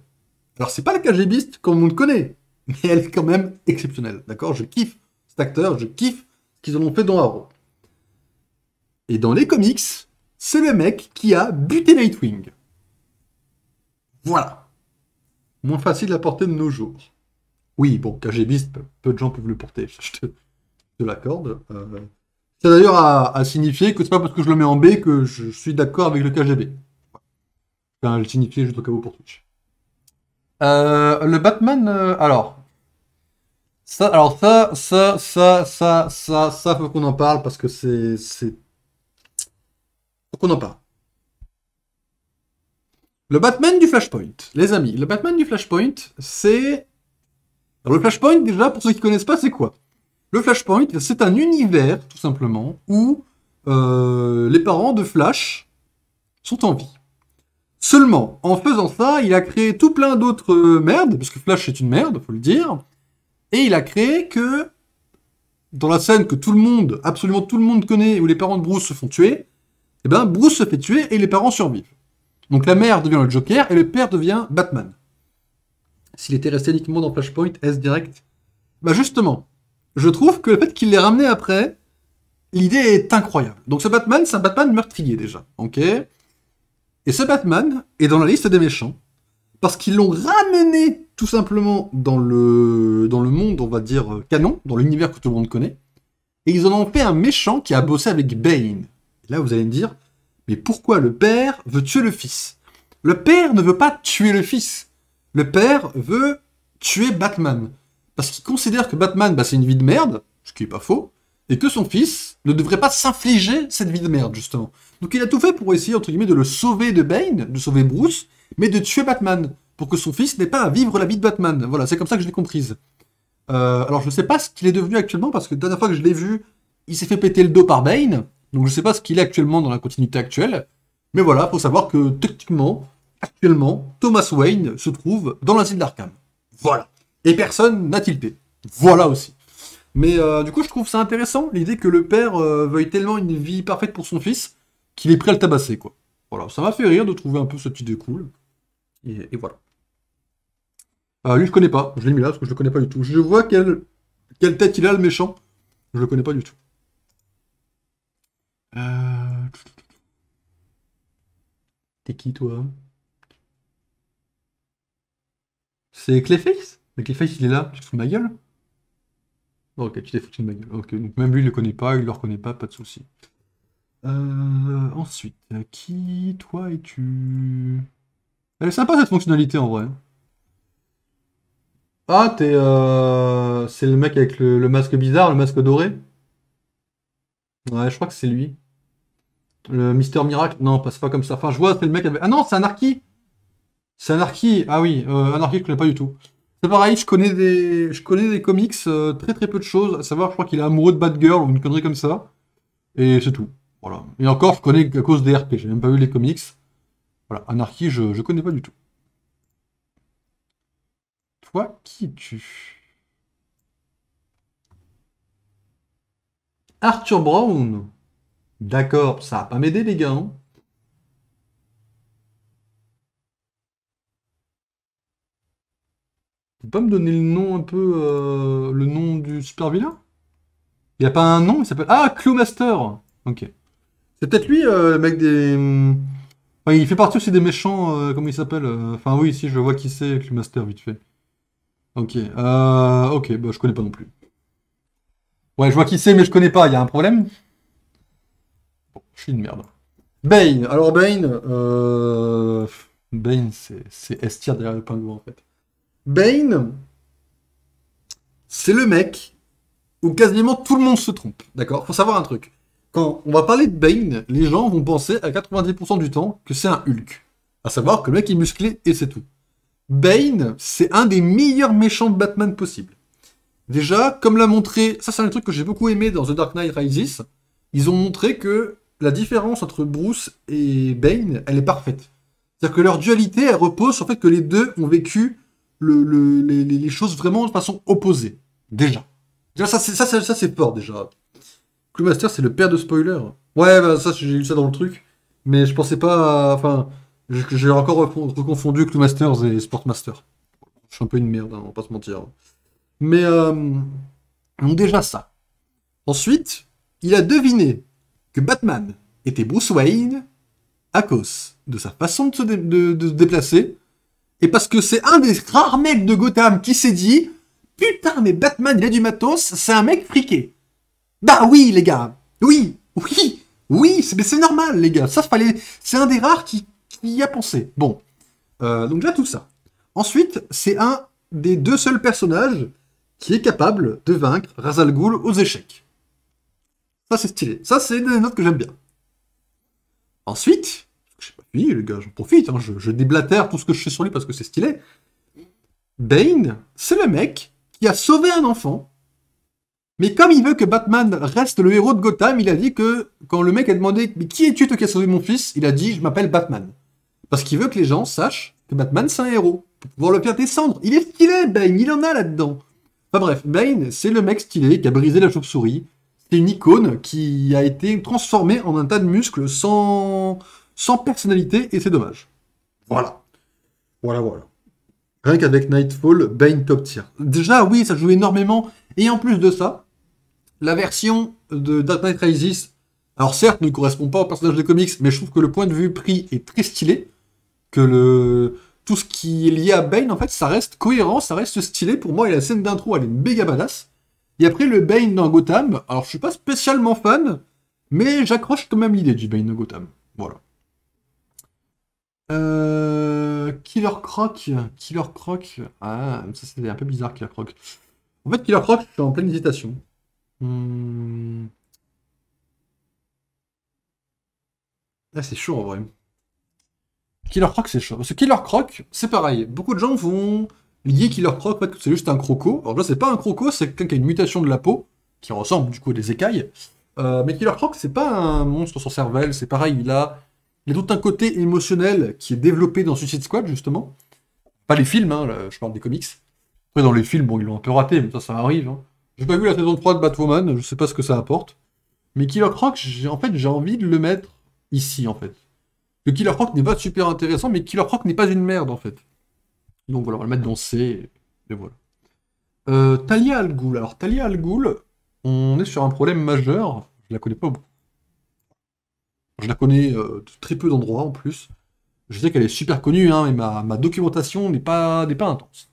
[SPEAKER 1] Alors, c'est pas le KG Beast comme on le connaît. Mais elle est quand même exceptionnelle. D'accord? Je kiffe cet acteur. Je kiffe ce qu'ils en ont fait dans Arrow. Et dans les comics, c'est le mec qui a buté Nightwing. Voilà. Moins facile à porter de nos jours. Oui, bon, KG Beast, peu de gens peuvent le porter, je te l'accorde. C'est d'ailleurs à signifier que c'est pas parce que je le mets en B que je suis d'accord avec le KGB. Enfin, le signifier juste au cas où pour Twitch. Le Batman, ça, faut qu'on en parle parce que faut qu'on en parle. Le Batman du Flashpoint, les amis, le Batman du Flashpoint, c'est... Alors, le Flashpoint, déjà, pour ceux qui connaissent pas, c'est quoi? Le Flashpoint, c'est un univers, tout simplement, où les parents de Flash sont en vie. Seulement, en faisant ça, il a créé tout plein d'autres merdes, parce que Flash est une merde, faut le dire, et il a créé que, dans la scène que tout le monde, absolument tout le monde connaît, où les parents de Bruce se font tuer, eh ben, Bruce se fait tuer et les parents survivent. Donc la mère devient le Joker et le père devient Batman. S'il était resté uniquement dans Flashpoint, est-ce direct? Bah justement, je trouve que le fait qu'il l'ait ramené après, l'idée est incroyable. Donc ce Batman, c'est un Batman meurtrier déjà, ok? Et ce Batman est dans la liste des méchants, parce qu'ils l'ont ramené tout simplement dans le monde, on va dire, canon, dans l'univers que tout le monde connaît, et ils en ont fait un méchant qui a bossé avec Bane. Et là, vous allez me dire, mais pourquoi le père veut tuer le fils? Le père ne veut pas tuer le fils. Le père veut tuer Batman. Parce qu'il considère que Batman, bah, c'est une vie de merde, ce qui est pas faux, et que son fils ne devrait pas s'infliger cette vie de merde, justement. Donc il a tout fait pour essayer, entre guillemets, de le sauver de Bane, de sauver Bruce, mais de tuer Batman, pour que son fils n'ait pas à vivre la vie de Batman. Voilà, c'est comme ça que je l'ai comprise. Alors je sais pas ce qu'il est devenu actuellement, parce que la dernière fois que je l'ai vu, il s'est fait péter le dos par Bane, donc je sais pas ce qu'il est actuellement dans la continuité actuelle, mais voilà, faut savoir que techniquement, actuellement, Thomas Wayne se trouve dans l'asile d'Arkham. Voilà. Et personne n'a tilté. Voilà aussi. Mais du coup, je trouve ça intéressant, l'idée que le père veuille tellement une vie parfaite pour son fils, qu'il est prêt à le tabasser, quoi. Voilà, ça m'a fait rire de trouver un peu cette idée cool. Et voilà. Lui, je connais pas. Je l'ai mis là parce que je le connais pas du tout. Je vois quelle tête il a, le méchant. Je le connais pas du tout. Euh... T'es qui, toi? C'est Clayface? Mais Clayface, il est là. Tu te fous de ma gueule? Ok, tu t'es foutu de ma gueule. Ok, donc même lui, il le connaît pas, il le reconnaît pas de souci. Ensuite, qui, toi, es-tu? Elle est sympa cette fonctionnalité en vrai. Ah, c'est le mec avec le masque bizarre, le masque doré? Ouais, je crois que c'est lui. Le Mister Miracle? Non, c'est pas comme ça. Enfin, je vois, c'est le mec avec... Ah non, c'est Anarchy! C'est Anarchy! Ah oui, Anarchy, je connais pas du tout. C'est pareil, je connais des comics, très très peu de choses. À savoir, je crois qu'il est amoureux de Batgirl ou une connerie comme ça. Et c'est tout. Voilà. Et encore, je connais à cause des RP. J'ai même pas vu les comics. Voilà, Anarchy, je connais pas du tout. Toi, qui es-tu? Arthur Brown. D'accord, ça va pas m'aider les gars, hein. Tu peux pas me donner le nom un peu, le nom du super vilain? Il a pas un nom, il s'appelle... Ah, Clowmaster! Ok. C'est peut-être lui, le mec des... Enfin, il fait partie aussi des méchants, comment il s'appelle Enfin oui, si, je vois qui c'est, avec le master, vite fait. Ok, ok, bah je connais pas non plus. Ouais, je vois qui c'est, mais je connais pas, il y a un problème? Je suis une merde. Bane, alors Bane, Bane, c'est S-tier derrière le pingouin, en fait. Bane, c'est le mec où quasiment tout le monde se trompe, d'accord? Faut savoir un truc. Quand on va parler de Bane, les gens vont penser à 90% du temps que c'est un Hulk. À savoir que le mec est musclé et c'est tout. Bane, c'est un des meilleurs méchants de Batman possible. Déjà, comme l'a montré, ça c'est un truc que j'ai beaucoup aimé dans The Dark Knight Rises, ils ont montré que la différence entre Bruce et Bane, elle est parfaite. C'est-à-dire que leur dualité, elle repose sur le fait que les deux ont vécu les choses vraiment de façon opposée. Déjà. Déjà, ça, c'est fort, déjà. Crewmaster, c'est le père de spoiler. Ouais, bah, ça, j'ai eu ça dans le truc. Mais je pensais pas. Enfin, j'ai encore reconfondu Crewmasters et Sportmaster. Je suis un peu une merde, hein, on va pas se mentir. Mais, donc déjà ça. Ensuite, il a deviné que Batman était Bruce Wayne à cause de sa façon de se déplacer et parce que c'est un des rares mecs de Gotham qui s'est dit putain, mais Batman, il a du matos, c'est un mec friqué. Bah oui, les gars. Oui, oui, oui, mais c'est normal, les gars. Ça, fallait. C'est un des rares qui y a pensé. Bon. Donc déjà tout ça. Ensuite, c'est un des deux seuls personnages qui est capable de vaincre Ra's al Ghul aux échecs. Ça, c'est stylé. Ça, c'est une note que j'aime bien. Ensuite, je sais pas fini, les gars, j'en profite, hein, je déblatère tout ce que je sais sur lui parce que c'est stylé. Bane, c'est le mec qui a sauvé un enfant. Mais comme il veut que Batman reste le héros de Gotham, il a dit que quand le mec a demandé mais qui es-tu toi qui as sauvé mon fils, il a dit je m'appelle Batman. Parce qu'il veut que les gens sachent que Batman c'est un héros. Pour pouvoir le faire descendre. Il est stylé, Bane, il en a là-dedans. Enfin bref, Bane, c'est le mec stylé qui a brisé la chauve-souris. C'est une icône qui a été transformée en un tas de muscles sans personnalité et c'est dommage. Voilà. Voilà, voilà. Rien qu'avec Nightfall, Bane top tier. Déjà, oui, ça joue énormément. Et en plus de ça, la version de Dark Knight Rises, alors certes, ne correspond pas au personnage des comics, mais je trouve que le point de vue pris est très stylé. Que tout ce qui est lié à Bane, en fait, ça reste cohérent, ça reste stylé. Pour moi, et la scène d'intro, elle est méga badass. Et après, le Bane dans Gotham, alors je suis pas spécialement fan, mais j'accroche quand même l'idée du Bane de Gotham. Voilà. Killer Croc. Killer Croc. Ah, ça c'était un peu bizarre, Killer Croc. En fait, Killer Croc, je suis en pleine hésitation. Hmm. Ah, c'est chaud en vrai. Killer Croc, c'est chaud. Parce que Killer Croc, c'est pareil. Beaucoup de gens vont lier Killer Croc, en fait, que c'est juste un croco. Alors là, c'est pas un croco, c'est quelqu'un qui a une mutation de la peau, qui ressemble du coup à des écailles. Mais Killer Croc, c'est pas un monstre sans cervelle, c'est pareil, il a tout un côté émotionnel qui est développé dans Suicide Squad, justement. Pas les films, hein, là, je parle des comics. Après, dans les films, bon, ils l'ont un peu raté, mais ça arrive. Hein. J'ai pas vu la saison 3 de Batwoman, je sais pas ce que ça apporte. Mais Killer Croc, en fait, j'ai envie de le mettre ici, en fait. Le Killer Croc n'est pas super intéressant, mais Killer Croc n'est pas une merde, en fait. Donc voilà, on va le mettre dans C, et voilà. Talia Al Ghul. Alors, Talia Al Ghul, on est sur un problème majeur. Je la connais pas beaucoup. Je la connais de très peu d'endroits, en plus. Je sais qu'elle est super connue, hein, mais ma documentation n'est pas intense.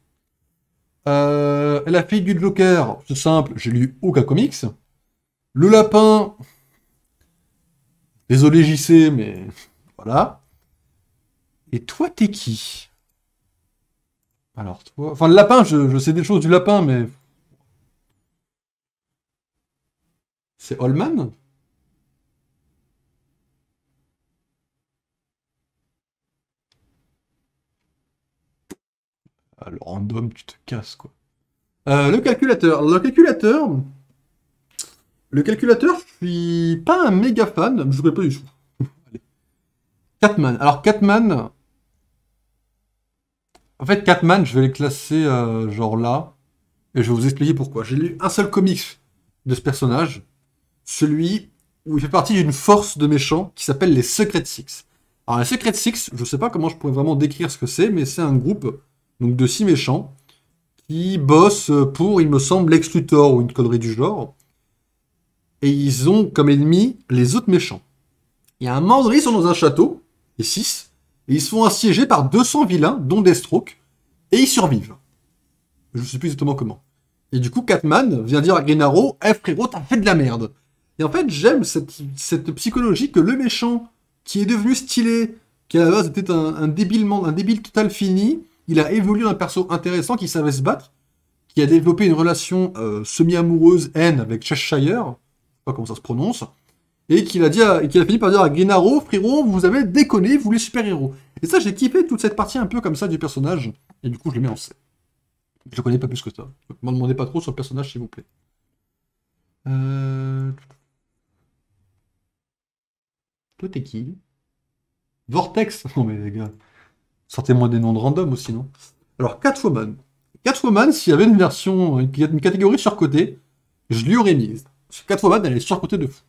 [SPEAKER 1] La fille du Joker, c'est simple, j'ai lu aucun comics. Le lapin, désolé JC, mais voilà. Et toi, t'es qui? Alors, toi... Enfin, le lapin, je sais des choses du lapin, mais... C'est Holman? Ah, le random, tu te casses, quoi. Le calculateur. Le calculateur, je suis pas un méga fan, je ne pas du tout. Allez. Catman. Alors, Catman, en fait, Catman, je vais les classer genre là, et je vais vous expliquer pourquoi. J'ai lu un seul comic de ce personnage, celui où il fait partie d'une force de méchants qui s'appelle les Secret Six. Alors, les Secret Six, je sais pas comment je pourrais vraiment décrire ce que c'est, mais c'est un groupe donc, de 6 méchants qui bossent pour, il me semble, Lex Luthor ou une connerie du genre. Et ils ont comme ennemis les autres méchants. Et à un moment donné, ils sont dans un château, les 6, et ils se font assiéger par 200 vilains, dont Deathstroke, et ils survivent. Je sais plus exactement comment. Et du coup, Catman vient dire à Green Arrow, eh frérot, t'as fait de la merde. Et en fait, j'aime cette psychologie que le méchant, qui est devenu stylé, qui à la base était un débile total fini, il a évolué en un perso intéressant qui savait se battre, qui a développé une relation semi-amoureuse, haine, avec Cheshire, je sais pas comment ça se prononce, et qu'il a fini par dire à Green Arrow, frérot, vous avez déconné, vous les super-héros. Et ça, j'ai kiffé toute cette partie un peu comme ça du personnage, et du coup, je le mets en C. Je le connais pas plus que ça. Ne m'en demandez pas trop sur le personnage, s'il vous plaît. Euh... Toi, t'es qui? Vortex? Non mais les gars, sortez-moi des noms de random aussi, non? Alors, Catwoman. Catwoman, s'il y avait une version, une catégorie surcotée, je lui aurais mise. Parce que Catwoman, elle est surcotée de fou.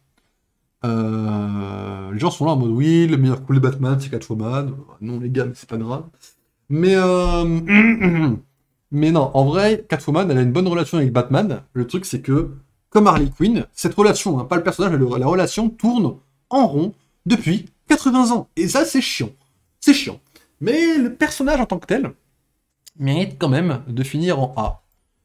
[SPEAKER 1] Les gens sont là en mode oui, le meilleur coup de Batman, c'est Catwoman. Non, les gars, mais c'est pas grave. Mais, mais non, en vrai, Catwoman, elle a une bonne relation avec Batman. Le truc, c'est que, comme Harley Quinn, cette relation, hein, pas le personnage, mais la relation tourne en rond depuis 80 ans. Et ça, c'est chiant. C'est chiant. Mais le personnage en tant que tel mérite quand même de finir en A.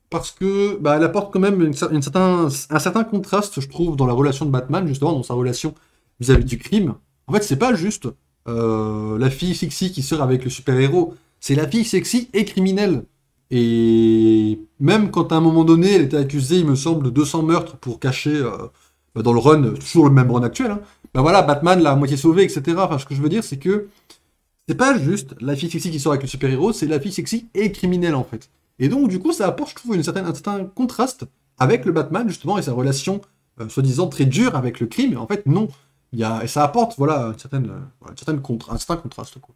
[SPEAKER 1] Parce que bah, elle apporte quand même un certain contraste, je trouve, dans la relation de Batman, justement, dans sa relation vis-à-vis du crime. En fait, c'est pas juste la fille sexy qui sort avec le super-héros, c'est la fille sexy et criminelle. Et même quand à un moment donné, elle était accusée, il me semble, de 200 meurtres pour cacher, dans le run, toujours le même run actuel, hein, bah voilà, Batman l'a à moitié sauvé, etc. Enfin, ce que je veux dire, c'est que c'est pas juste la fille sexy qui sort avec le super-héros, c'est la fille sexy et criminelle, en fait. Et donc, du coup, ça apporte, je trouve, un certain contraste avec le Batman, justement, et sa relation, soi-disant, très dure avec le crime. En fait, non. Et ça apporte, voilà, un certain contraste, quoi.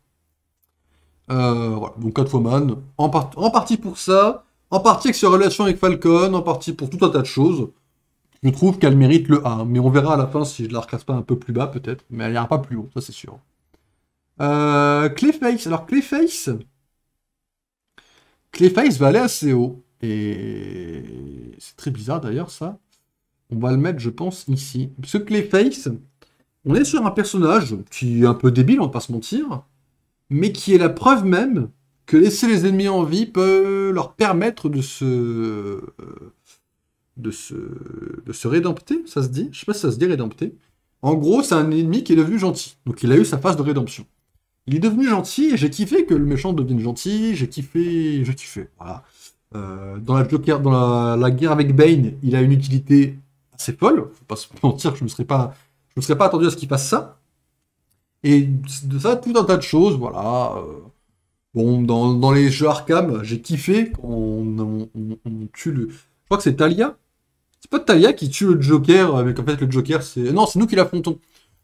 [SPEAKER 1] Voilà. Donc, Catwoman, en partie pour ça, en partie avec ses relations avec Falcon, en partie pour tout un tas de choses. Je trouve qu'elle mérite le A. Mais on verra à la fin si je la reclasse pas un peu plus bas, peut-être. Mais elle ira pas plus haut, ça c'est sûr. Clayface. Alors, Clayface va aller assez haut. Et c'est très bizarre d'ailleurs ça. On va le mettre, je pense, ici. Parce que Clayface, on est sur un personnage qui est un peu débile, on va pas se mentir, mais qui est la preuve même que laisser les ennemis en vie peut leur permettre de se rédempter, ça se dit? Je sais pas si ça se dit rédempter. En gros, c'est un ennemi qui est devenu gentil. Donc il a eu sa phase de rédemption. Il est devenu gentil et j'ai kiffé que le méchant devienne gentil. J'ai kiffé. Voilà. Dans la Joker, dans la guerre avec Bane, il a une utilité assez folle. Faut pas se mentir, je me serais pas attendu à ce qu'il fasse ça. Et de ça, tout un tas de choses. Voilà. Bon, dans les jeux Arkham, j'ai kiffé quand on tue le. Je crois que c'est Talia. C'est pas Talia qui tue le Joker, mais qu'en fait le Joker c'est. Non, c'est nous qui l'affrontons.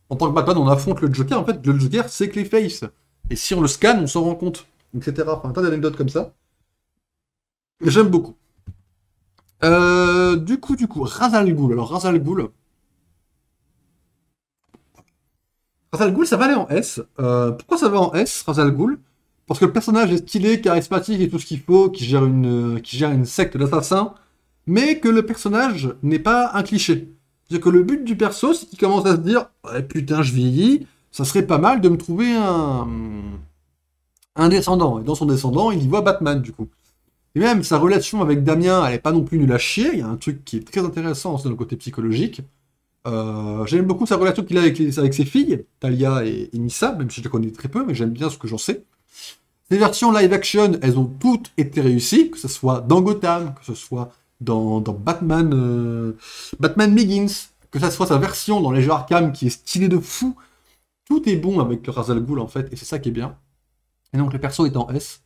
[SPEAKER 1] En tant que Batman, on affronte le Joker. En fait, le Joker, c'est Clayface. Et si on le scanne, on s'en rend compte. Etc. Enfin, un tas d'anecdotes comme ça. J'aime beaucoup. Du coup, Ra's al Ghul. Alors, Ra's al Ghul, ça va aller en S. Pourquoi ça va en S, Ra's al Ghul? Parce que le personnage est stylé, charismatique et tout ce qu'il faut, qui gère une secte d'assassins, mais que le personnage n'est pas un cliché. C'est-à-dire que le but du perso, c'est qu'il commence à se dire ouais, putain, je vieillis, ça serait pas mal de me trouver un descendant. Et dans son descendant, il y voit Batman, du coup. Et même sa relation avec Damien, elle est pas non plus nulle à chier. Il y a un truc qui est très intéressant dans le côté psychologique. J'aime beaucoup sa relation qu'il a avec ses filles, Talia et Nissa, même si je les connais très peu, mais j'aime bien ce que j'en sais. Les versions live action, elles ont toutes été réussies, que ce soit dans Gotham, que ce soit dans Batman, Batman Begins, que ce soit sa version dans les jeux Arkham qui est stylée de fou. Tout est bon avec le Ra's al Ghul en fait, et c'est ça qui est bien. Et donc le perso est en S,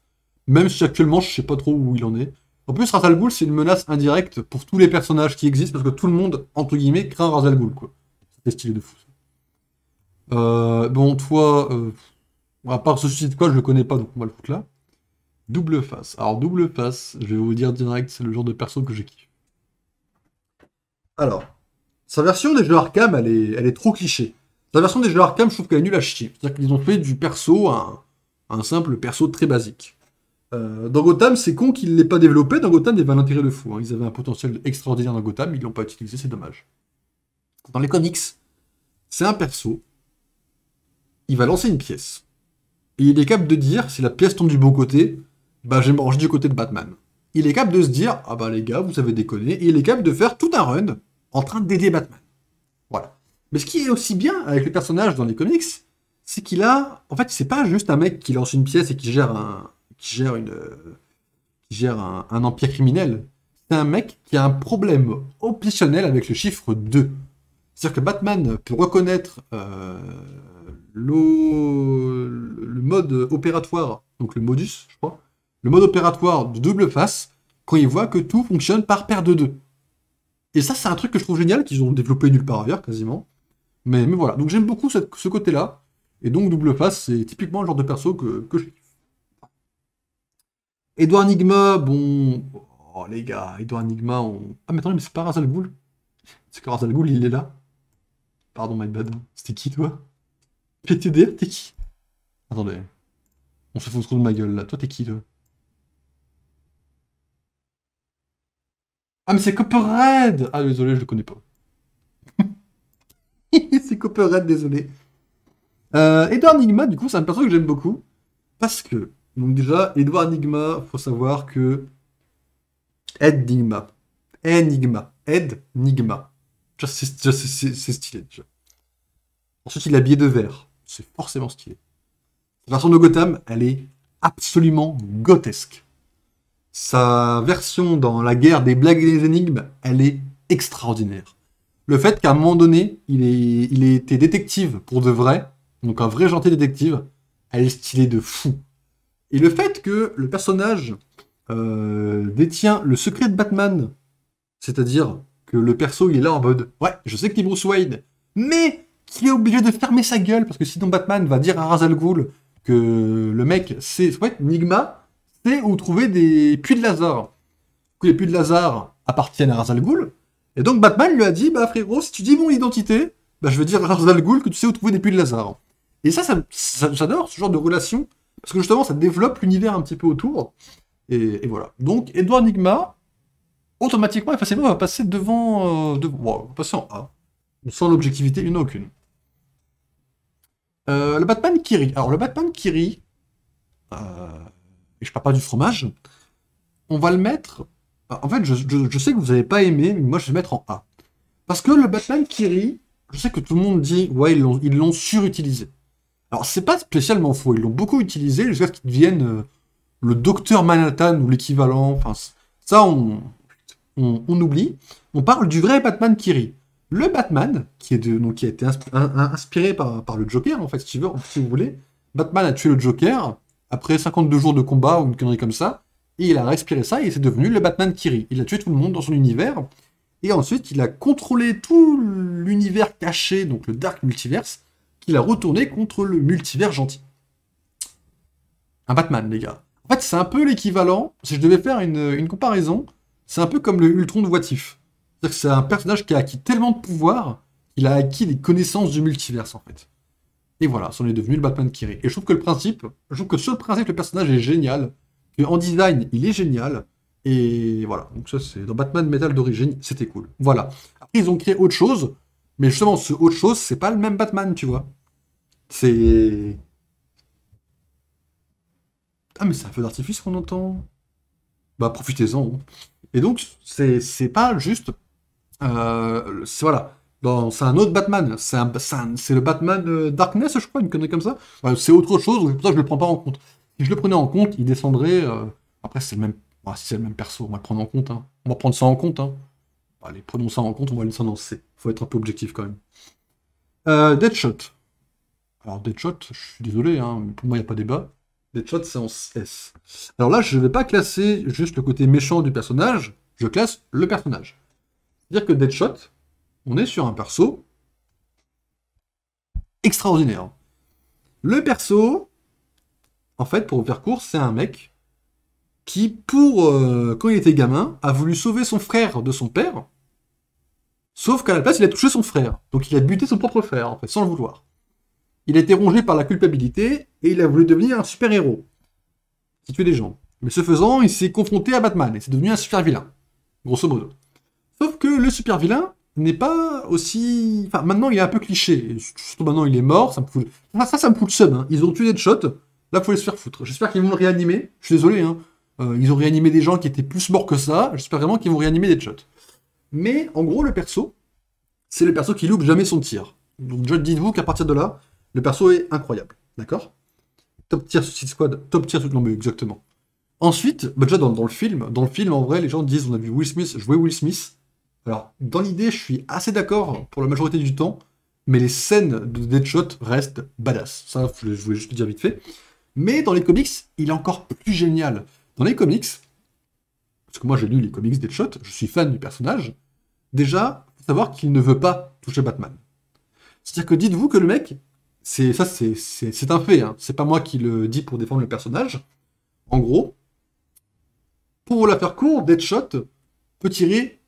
[SPEAKER 1] même si actuellement je sais pas trop où il en est. En plus, Ra's al Ghul c'est une menace indirecte pour tous les personnages qui existent, parce que tout le monde, entre guillemets, craint Ra's al Ghul, quoi. C'est stylé de fou. Bon, toi, à part ce suicide quoi, je le connais pas, donc on va le foutre là. Double face. Alors, double face, je vais vous dire direct, c'est le genre de perso que j'ai kiffé. Alors, sa version des jeux Arkham, elle est trop cliché. Sa version des jeux Arkham, je trouve qu'elle est nulle à chier. C'est-à-dire qu'ils ont fait du perso un simple perso très basique. Dans Gotham, c'est con qu'ils ne l'aient pas développé. Dans Gotham, il y avait un intérêt de fou, hein. Ils avaient un potentiel extraordinaire dans Gotham, ils l'ont pas utilisé, c'est dommage. Dans les comics, c'est un perso il va lancer une pièce. Et il est capable de dire, si la pièce tombe du bon côté, bah je vais me ranger du côté de Batman. Il est capable de se dire, ah bah les gars, vous avez déconné, et il est capable de faire tout un run en train d'aider Batman. Voilà. Mais ce qui est aussi bien avec les personnages dans les comics, c'est qu'il a... En fait, c'est pas juste un mec qui lance une pièce et qui gère un empire criminel. C'est un mec qui a un problème obsessionnel avec le chiffre 2. C'est-à-dire que Batman peut reconnaître le mode opératoire, donc le modus, je crois, le mode opératoire de double face, quand il voit que tout fonctionne par paire de 2. Et ça, c'est un truc que je trouve génial, qu'ils ont développé nulle part ailleurs, quasiment. Mais voilà, donc j'aime beaucoup ce côté-là. Et donc double face, c'est typiquement le genre de perso que je kiffe. Edouard Nigma, bon... Oh les gars, Edouard Nigma, on... Ah mais attendez, mais c'est pas Ra's al Ghul. C'est que Ra's al Ghul, il est là. Pardon, my bad. C'était qui, toi? PTDR, t'es qui? Attendez. On se fout trop de ma gueule, là. Toi, t'es qui, toi? Ah, mais c'est Copperhead! Ah, désolé, je le connais pas. C'est Copperhead, désolé. Edouard Nigma, du coup, c'est un perso que j'aime beaucoup. Parce que, donc déjà, Edouard Nigma, faut savoir que... Ed Nigma. Enigma. Ed Nigma. C'est stylé, déjà. Ensuite, il est habillé de vert. C'est forcément stylé. La version de Gotham, elle est absolument grotesque. Sa version dans la guerre des blagues et des énigmes, elle est extraordinaire. Le fait qu'à un moment donné, il ait été détective pour de vrai, donc un vrai gentil détective, elle est stylée de fou. Et le fait que le personnage détient le secret de Batman, c'est-à-dire que le perso, il est là en mode « Ouais, je sais que t'es Bruce Wayne, mais qui est obligé de fermer sa gueule, parce que sinon Batman va dire à Ra's al Ghul que le mec, c'est... Ouais, Nigma, c'est où trouver des puits de Lazare. Que les puits de Lazare appartiennent à Ra's al Ghul, et donc Batman lui a dit « Bah frérot, si tu dis mon identité, bah je veux dire à Ra's al Ghul que tu sais où trouver des puits de Lazare. » Et ça j'adore ce genre de relation, parce que justement, ça développe l'univers un petit peu autour, et voilà. Donc, Edouard Nigma, automatiquement et facilement, va passer devant... Bon, on va passer en A. Sans l'objectivité, il n'y en a aucune. Le Batman qui rit. Alors, le Batman qui rit, et je parle pas du fromage, on va le mettre... En fait, je sais que vous n'avez pas aimé, mais moi, je vais le mettre en A. Parce que le Batman qui rit, je sais que tout le monde dit, ouais, ils l'ont surutilisé. Alors, c'est pas spécialement faux, ils l'ont beaucoup utilisé jusqu'à ce qu'il devienne le Docteur Manhattan ou l'équivalent. Enfin, ça, on oublie. On parle du vrai Batman qui rit. Le Batman, qui a été inspiré par le Joker, en fait, si vous voulez. Batman a tué le Joker après 52 jours de combat ou une connerie comme ça, et il a respiré ça et c'est devenu le Batman qui rit. Il a tué tout le monde dans son univers, et ensuite il a contrôlé tout l'univers caché, donc le Dark Multiverse, qu'il a retourné contre le multivers gentil. Un Batman, les gars. En fait, c'est un peu l'équivalent, si je devais faire une comparaison, c'est un peu comme le Ultron de What If. C'est-à-dire que c'est un personnage qui a acquis tellement de pouvoir qu'il a acquis des connaissances du multiverse, en fait. Et voilà, c'en est devenu le Batman qui rit. Et je trouve que sur le principe, le personnage est génial. Que en design, il est génial. Et voilà, donc ça, c'est dans Batman Metal d'origine, c'était cool. Voilà. Après, ils ont créé autre chose, mais justement, ce autre chose, c'est pas le même Batman, tu vois. C'est... Ah, mais c'est un feu d'artifice qu'on entend. Bah, profitez-en, hein. Et donc, c'est pas juste... voilà. C'est un autre Batman. C'est le Batman Darkness, je crois, une connerie comme ça. Ouais, c'est autre chose, donc c'est pour ça que je le prends pas en compte. Si je le prenais en compte, il descendrait... Après, c'est le même... Ouais, si c'est le même perso, on va le prendre en compte. Hein. On va prendre ça en compte. Hein. Allez, prenons ça en compte, on va le descendre en C. Faut être un peu objectif quand même. Deadshot. Alors, Deadshot, je suis désolé, hein, mais pour moi, il n'y a pas débat. Deadshot, c'est en S. Alors là, je ne vais pas classer juste le côté méchant du personnage, je classe le personnage. C'est-à-dire que Deadshot, on est sur un perso extraordinaire. Le perso, en fait, pour vous faire court, c'est un mec qui, quand il était gamin, a voulu sauver son frère de son père, sauf qu'à la place, il a touché son frère. Donc il a buté son propre frère, en fait, sans le vouloir. Il a été rongé par la culpabilité, et il a voulu devenir un super-héros, qui tuait des gens. Mais ce faisant, il s'est confronté à Batman, et c'est devenu un super-vilain, grosso modo. Sauf que le super-vilain, n'est pas aussi... Enfin, maintenant, il est un peu cliché. Et surtout maintenant, il est mort. Ça me fout... ça me fout le seum. Hein. Ils ont tué Deadshot. Là, faut les se faire foutre. J'espère qu'ils vont le réanimer. Je suis désolé. Hein. Ils ont réanimé des gens qui étaient plus morts que ça. J'espère vraiment qu'ils vont réanimer Deadshot. Mais, en gros, le perso, c'est le perso qui loupe jamais son tir. Donc, dites-vous qu'à partir de là, le perso est incroyable. D'accord? Top tier Suicide Squad. Top tier... Non, mais exactement. Ensuite, bah déjà dans le film, en vrai, les gens disent on a vu Will Smith jouer Will Smith. Alors, dans l'idée, je suis assez d'accord pour la majorité du temps, mais les scènes de Deadshot restent badass. Ça, je voulais juste le dire vite fait. Mais dans les comics, il est encore plus génial. Dans les comics, parce que moi j'ai lu les comics Deadshot, je suis fan du personnage, déjà, faut savoir qu'il ne veut pas toucher Batman. C'est-à-dire que dites-vous que le mec, c'est un fait, hein. C'est pas moi qui le dis pour défendre le personnage. En gros, pour la faire court, Deadshot peut tirer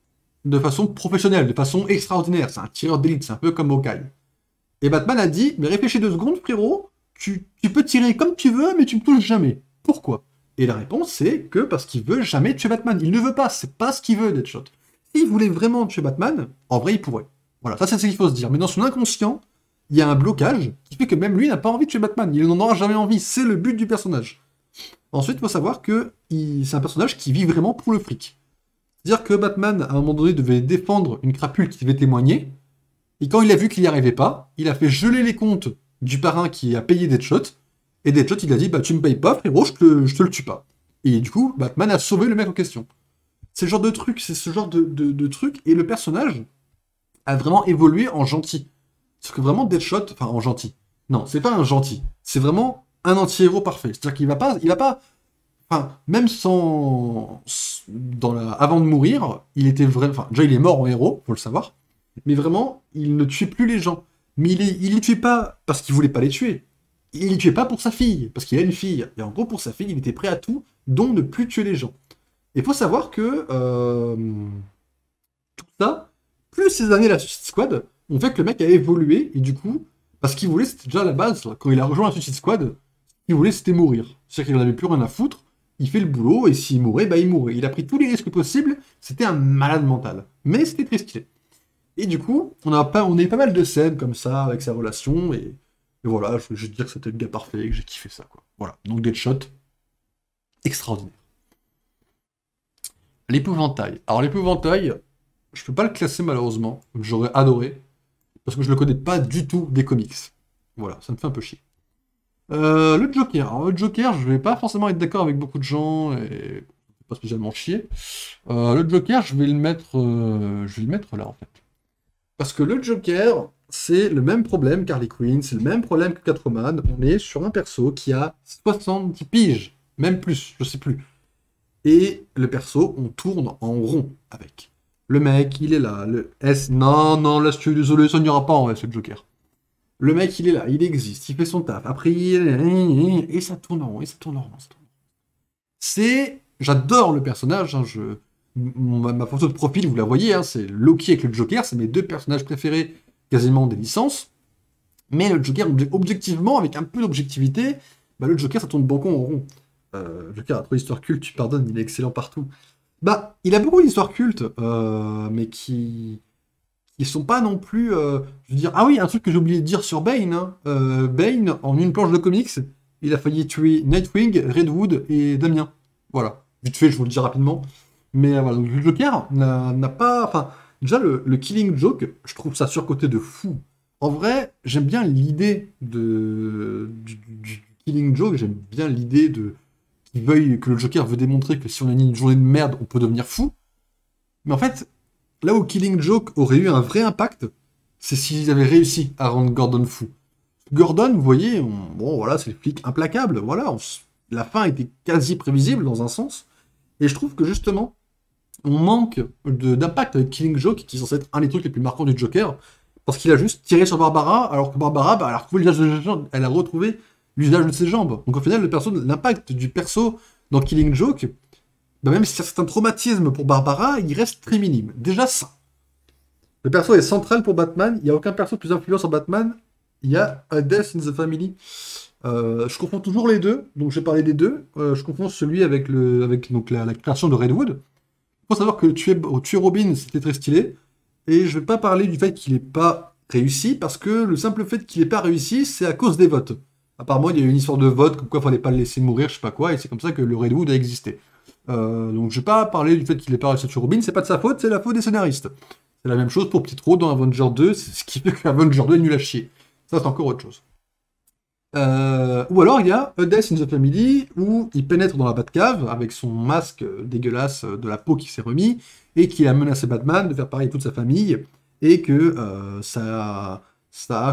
[SPEAKER 1] de façon professionnelle, de façon extraordinaire. C'est un tireur d'élite, c'est un peu comme Hawkeye. Et Batman a dit, mais réfléchis 2 secondes, frérot, tu peux tirer comme tu veux, mais tu me touches jamais. Pourquoi? Et la réponse, c'est que parce qu'il veut jamais tuer Batman. Il ne veut pas, c'est pas ce qu'il veut, Deadshot. S'il voulait vraiment tuer Batman, en vrai, il pourrait. Voilà, ça c'est ce qu'il faut se dire. Mais dans son inconscient, il y a un blocage qui fait que même lui n'a pas envie de tuer Batman. Il n'en aura jamais envie, c'est le but du personnage. Ensuite, il faut savoir que c'est un personnage qui vit vraiment pour le fric. C'est-à-dire que Batman, à un moment donné, devait défendre une crapule qui devait témoigner, et quand il a vu qu'il n'y arrivait pas, il a fait geler les comptes du parrain qui a payé Deadshot, et Deadshot, il a dit, bah tu me payes pas, frérot, je te le tue pas. Et du coup, Batman a sauvé le mec en question. C'est ce genre de truc, c'est ce genre de truc, et le personnage a vraiment évolué en gentil. Parce que vraiment, Deadshot, enfin en gentil. Non, c'est pas un gentil, c'est vraiment un anti-héros parfait. C'est-à-dire qu'il va pas, enfin, même sans, avant de mourir, il était vraiment, enfin, déjà il est mort en héros, faut le savoir, mais vraiment, il ne tuait plus les gens. Mais il les tuait pas parce qu'il voulait pas les tuer. Il les tuait pas pour sa fille, parce qu'il a une fille. Et en gros, pour sa fille, il était prêt à tout, dont ne plus tuer les gens. Et faut savoir que tout ça, plus ces années la Suicide Squad, ont fait que le mec a évolué, et du coup, parce qu'il voulait, c'était déjà à la base, quand il a rejoint la Suicide Squad, il voulait c'était mourir. C'est-à-dire qu'il n'en avait plus rien à foutre, il fait le boulot, et s'il mourait, bah il mourait. Il a pris tous les risques possibles, c'était un malade mental. Mais c'était très stylé. Et du coup, on a eu pas mal de scènes comme ça, avec sa relation, et voilà, je voulais juste dire que c'était le gars parfait, et que j'ai kiffé ça, quoi. Voilà, donc Deadshot, extraordinaire. L'épouvantail. Alors l'épouvantail, je peux pas le classer malheureusement, j'aurais adoré, parce que je le connais pas du tout des comics. Voilà, ça me fait un peu chier. Le Joker. Alors, le Joker, je vais pas forcément être d'accord avec beaucoup de gens et pas spécialement chier. Le Joker, je vais le mettre là en fait. Parce que le Joker, c'est le même problème qu'Harley Quinn, c'est le même problème que Catwoman. On est sur un perso qui a 70 piges, même plus, je sais plus. Et le perso, on tourne en rond avec. Le mec, il est là, le S. Non, non, là, je suis désolé, ça n'ira pas en vrai, ce Joker. Le mec, il est là, il existe, il fait son taf. Après, et ça tourne en rond, et ça tourne en rond. C'est... J'adore le personnage, hein, ma photo de profil, vous la voyez, hein, c'est Loki avec le Joker, c'est mes 2 personnages préférés quasiment des licences. Mais le Joker, objectivement, avec un peu d'objectivité, bah, le Joker, ça tourne banco en rond. Le Joker a trop d'histoires cultes, tu pardonnes, il est excellent partout. Bah, il a beaucoup d'histoires cultes, mais qui... Ils sont pas non plus. Je veux dire, ah oui, un truc que j'ai oublié de dire sur Bane. Hein. Bane, en une planche de comics, il a failli tuer Nightwing, Redwood et Damien. Voilà. Vite fait, je vous le dis rapidement. Mais voilà, donc le Joker n'a pas. Enfin, déjà, le Killing Joke, je trouve ça surcoté de fou. En vrai, j'aime bien l'idée du Killing Joke, j'aime bien l'idée de. Que le Joker veut démontrer que si on a une journée de merde, on peut devenir fou. Mais en fait, là où Killing Joke aurait eu un vrai impact, c'est s'ils avaient réussi à rendre Gordon fou. Gordon, vous voyez, bon voilà, c'est le flic implacable, voilà, la fin était quasi prévisible dans un sens, et je trouve que justement, on manque d'impact avec Killing Joke, qui est censé être un des trucs les plus marquants du Joker, parce qu'il a juste tiré sur Barbara, alors que Barbara, bah, elle a retrouvé l'usage de ses jambes. Donc au final, l'impact du perso dans Killing Joke, bah même si c'est un traumatisme pour Barbara, il reste très minime. Déjà ça. Le perso est central pour Batman, il n'y a aucun perso plus influent sur Batman, il y a A Death in the Family. Je confonds toujours les deux, donc je vais parler des deux. Je confonds celui avec, donc, la création de Redwood. Il faut savoir que tuer Robin, c'était très stylé, et je vais pas parler du fait qu'il n'ait pas réussi, parce que le simple fait qu'il n'ait pas réussi, c'est à cause des votes. Apparemment, il y a eu une histoire de vote, comme quoi il fallait pas le laisser mourir, je sais pas quoi, et c'est comme ça que le Redwood a existé. Donc je vais pas parler du fait qu'il n'ait pas réussi à tuer Robin, c'est pas de sa faute, c'est la faute des scénaristes. C'est la même chose pour Petit Trot dans Avenger 2, c'est ce qui fait que Avenger 2 est nul à chier. Ça, c'est encore autre chose. Ou alors il y a A Death in the Family, où il pénètre dans la Batcave avec son masque dégueulasse de la peau qui s'est remis, et qui a menacé Batman de faire pareil à toute sa famille, et que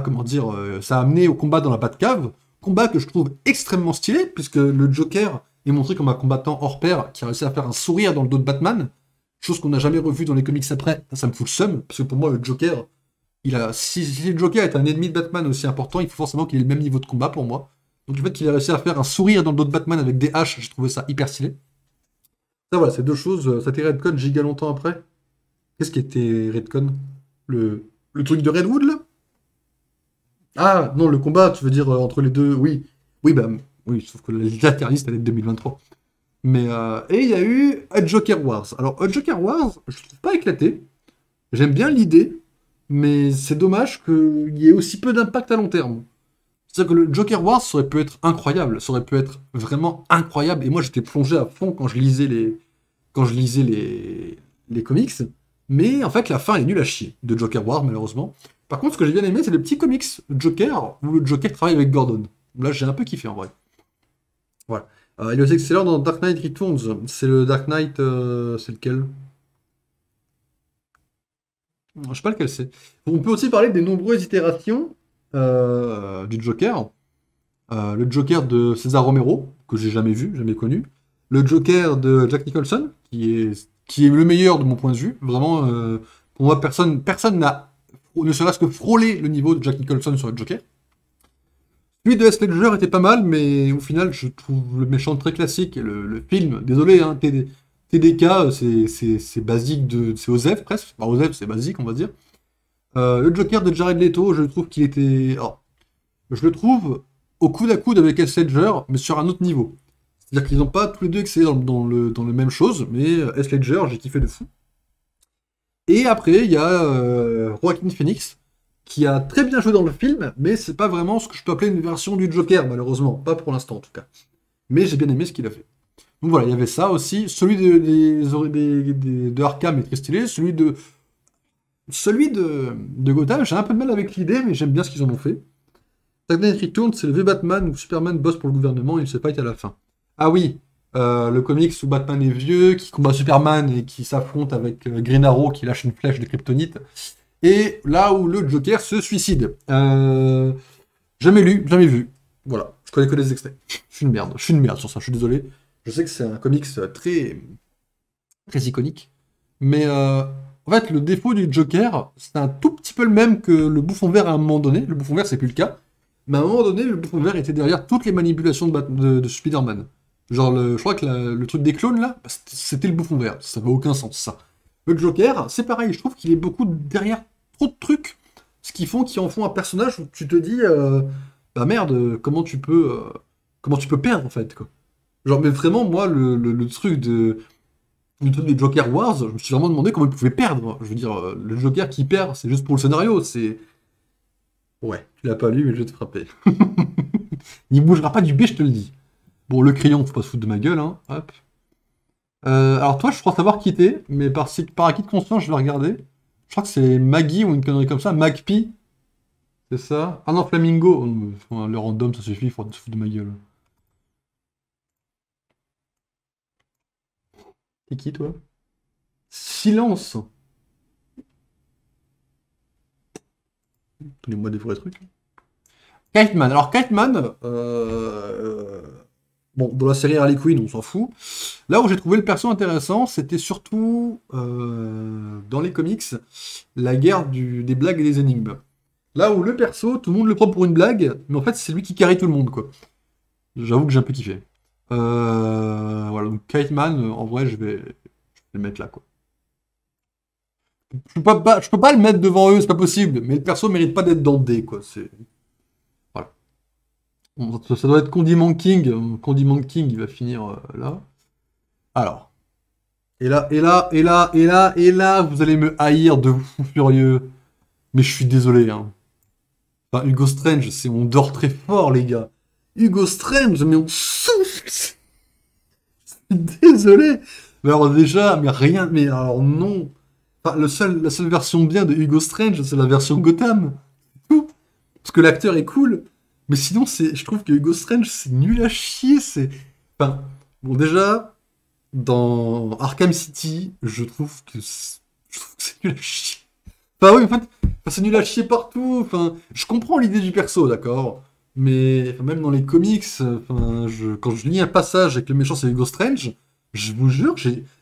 [SPEAKER 1] comment dire, ça a amené au combat dans la Batcave, combat que je trouve extrêmement stylé, puisque le Joker est montré comme un combattant hors pair qui a réussi à faire un sourire dans le dos de Batman, chose qu'on n'a jamais revu dans les comics après, ça me fout le seum, parce que pour moi le Joker, si le Joker est un ennemi de Batman aussi important, il faut forcément qu'il ait le même niveau de combat pour moi. Donc le fait qu'il ait réussi à faire un sourire dans le dos de Batman avec des haches, j'ai trouvé ça hyper stylé. Ça voilà, c'est deux choses. Ça a été Redcon giga longtemps après. Qu'est-ce qui était Redcon? Le truc de Redwood là? Ah non, le combat, tu veux dire entre les deux, oui. Oui, bah oui, sauf que la latéraliste elle est de 2023. Mais et il y a eu A Joker Wars. Alors A Joker Wars, je trouve pas éclaté. J'aime bien l'idée, mais c'est dommage qu'il y ait aussi peu d'impact à long terme. C'est-à-dire que le Joker Wars, ça aurait pu être incroyable, ça aurait pu être vraiment incroyable, et moi j'étais plongé à fond quand je lisais les comics, mais en fait la fin est nulle à chier de Joker Wars malheureusement. Par contre, ce que j'ai bien aimé, c'est le petit comics Joker, où le Joker travaille avec Gordon. Là j'ai un peu kiffé en vrai. Voilà. Il est excellent dans Dark Knight Returns, c'est le Dark Knight, c'est lequel? Je sais pas lequel c'est. On peut aussi parler des nombreuses itérations du Joker. Le Joker de César Romero, que j'ai jamais vu, jamais connu. Le Joker de Jack Nicholson, qui est le meilleur de mon point de vue. Vraiment, pour moi, personne n'a ne serait-ce que frôlé le niveau de Jack Nicholson sur le Joker. Celui de Heath Ledger était pas mal, mais au final, je trouve le méchant très classique. Et le film, désolé, hein, TDK, c'est basique c'est Osef presque. Enfin, Osef, c'est basique, on va dire. Le Joker de Jared Leto, je trouve qu'il était. Alors, je le trouve au coude à coude avec Heath Ledger, mais sur un autre niveau. C'est-à-dire qu'ils n'ont pas tous les deux excellé dans le même chose, mais Heath Ledger, j'ai kiffé de fou. Et après, il y a Joaquin Phoenix, qui a très bien joué dans le film, mais c'est pas vraiment ce que je peux appeler une version du Joker, malheureusement. Pas pour l'instant, en tout cas. Mais j'ai bien aimé ce qu'il a fait. Donc voilà, il y avait ça aussi. Celui de Arkham est très stylé. Celui de Gotham, j'ai un peu de mal avec l'idée, mais j'aime bien ce qu'ils en ont fait. Dark Knight Returns, c'est le vieux Batman où Superman bosse pour le gouvernement et il se fight à la fin. Ah oui, le comics où Batman est vieux, qui combat Superman et qui s'affronte avec Green Arrow qui lâche une flèche de kryptonite. Et là où le Joker se suicide. Jamais lu, jamais vu. Voilà, je connais que les extraits. Je suis une merde sur ça, je suis désolé. Je sais que c'est un comics très, très iconique. Mais en fait, le défaut du Joker, c'est un tout petit peu le même que le Bouffon Vert à un moment donné. Le Bouffon Vert, c'est plus le cas. Mais à un moment donné, le Bouffon Vert était derrière toutes les manipulations de Spider-Man. Genre, je crois que le truc des clones, là, bah, c'était le Bouffon Vert. Ça n'a aucun sens, ça. Le Joker, c'est pareil. Je trouve qu'il est beaucoup derrière trop de trucs. Qui en font un personnage où tu te dis, bah merde, comment tu peux perdre, en fait, quoi. Genre, mais vraiment, moi, le truc de Joker Wars, je me suis vraiment demandé comment il pouvait perdre. Je veux dire, le Joker qui perd, c'est juste pour le scénario. C'est. Ouais, tu l'as pas lu, mais je vais te frapper. Il bougera pas du B, je te le dis. Bon, le crayon, faut pas se foutre de ma gueule, hein. Hop. Alors toi, je crois savoir qui t'es, mais par acquis de conscience, je vais regarder. Je crois que c'est Maggie ou une connerie comme ça. Magpie, c'est ça? Ah non, Flamingo. Le random, ça suffit, il faut se foutre de ma gueule. T'es qui, toi? Silence. Donnez-moi des vrais trucs. Kiteman. Alors, Kiteman, bon, dans la série Harley Quinn, on s'en fout. Là où j'ai trouvé le perso intéressant, c'était surtout dans les comics, la guerre des blagues et des énigmes. Là où le perso, tout le monde le prend pour une blague, mais en fait, c'est lui qui carry tout le monde, quoi. J'avoue que j'ai un peu kiffé. Voilà, donc Kiteman, en vrai, je vais le mettre là, quoi. Je peux pas le mettre devant eux, c'est pas possible, mais le perso mérite pas d'être dans le D, quoi. Voilà. Bon, ça doit être Condiment King. Condiment King, il va finir là. Alors. Et là, vous allez me haïr de fou furieux. Mais je suis désolé, hein. Enfin, Hugo Strange, c'est on dort très fort, les gars. Hugo Strange, mais on souffle. Désolé. Mais alors déjà, mais rien, mais alors non. Enfin, la seule version bien de Hugo Strange, c'est la version Gotham. Tout. Parce que l'acteur est cool. Mais sinon, je trouve que Hugo Strange, c'est nul à chier. Enfin, bon, déjà, dans Arkham City, je trouve que c'est nul à chier. Enfin, oui, en fait, enfin, c'est nul à chier partout. Enfin, je comprends l'idée du perso, d'accord. Mais enfin, même dans les comics, enfin, quand je lis un passage avec le méchant c'est Hugo Strange, je vous jure,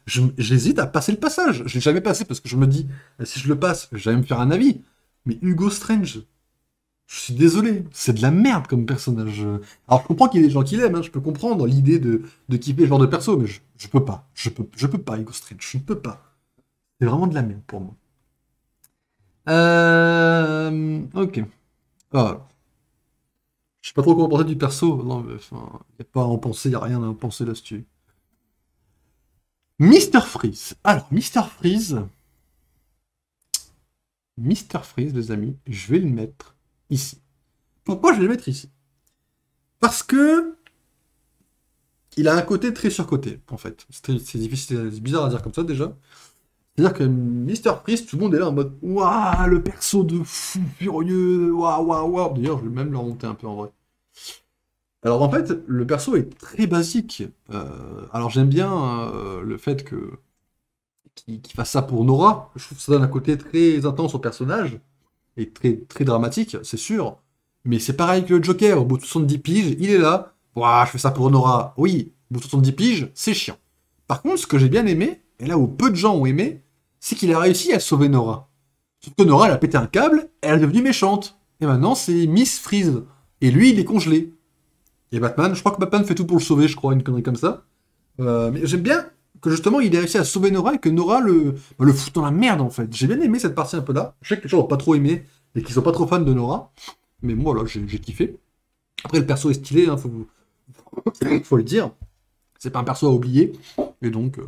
[SPEAKER 1] j'hésite à passer le passage. Je l'ai jamais passé parce que je me dis, si je le passe, je vais me faire un avis. Mais Hugo Strange, je suis désolé, c'est de la merde comme personnage. Alors je comprends qu'il y ait des gens qui l'aiment, hein, je peux comprendre l'idée de kiffer ce genre de perso, mais je peux pas. Je peux pas, Hugo Strange, je ne peux pas. C'est vraiment de la merde pour moi. Ok. Ah, je sais pas trop comment penser du perso. Non, mais enfin, y a pas à en penser, y a rien à en penser là-dessus. Mister Freeze. Alors, Mister Freeze, les amis, je vais le mettre ici. Pourquoi je vais le mettre ici? Parce que il a un côté très surcoté, en fait. C'est difficile, c'est bizarre à dire comme ça déjà. C'est-à-dire que Mister Freeze, tout le monde est là en mode waouh, le perso de fou furieux, waouh, waouh, waouh. D'ailleurs, je vais même le remonter un peu en vrai. Alors en fait, le perso est très basique. Alors j'aime bien le fait qu'il fasse ça pour Nora. Je trouve que ça donne un côté très intense au personnage et très, très dramatique, c'est sûr. Mais c'est pareil que le Joker, au bout de 70 piges, il est là. Ouah, je fais ça pour Nora. Oui, au bout de 70 piges, c'est chiant. Par contre, ce que j'ai bien aimé, et là où peu de gens ont aimé, c'est qu'il a réussi à sauver Nora. Sauf que Nora, elle a pété un câble, elle est devenue méchante. Et maintenant, c'est Miss Freeze. Et lui, il est congelé. Et Batman, je crois que Batman fait tout pour le sauver, je crois, une connerie comme ça. Mais j'aime bien que justement il ait réussi à sauver Nora et que Nora le fout dans la merde en fait. J'ai bien aimé cette partie un peu là. Je sais que les gens n'ont pas trop aimé et qu'ils sont pas trop fans de Nora. Mais moi là, j'ai kiffé. Après, le perso est stylé, hein, faut le dire. C'est pas un perso à oublier. Et donc.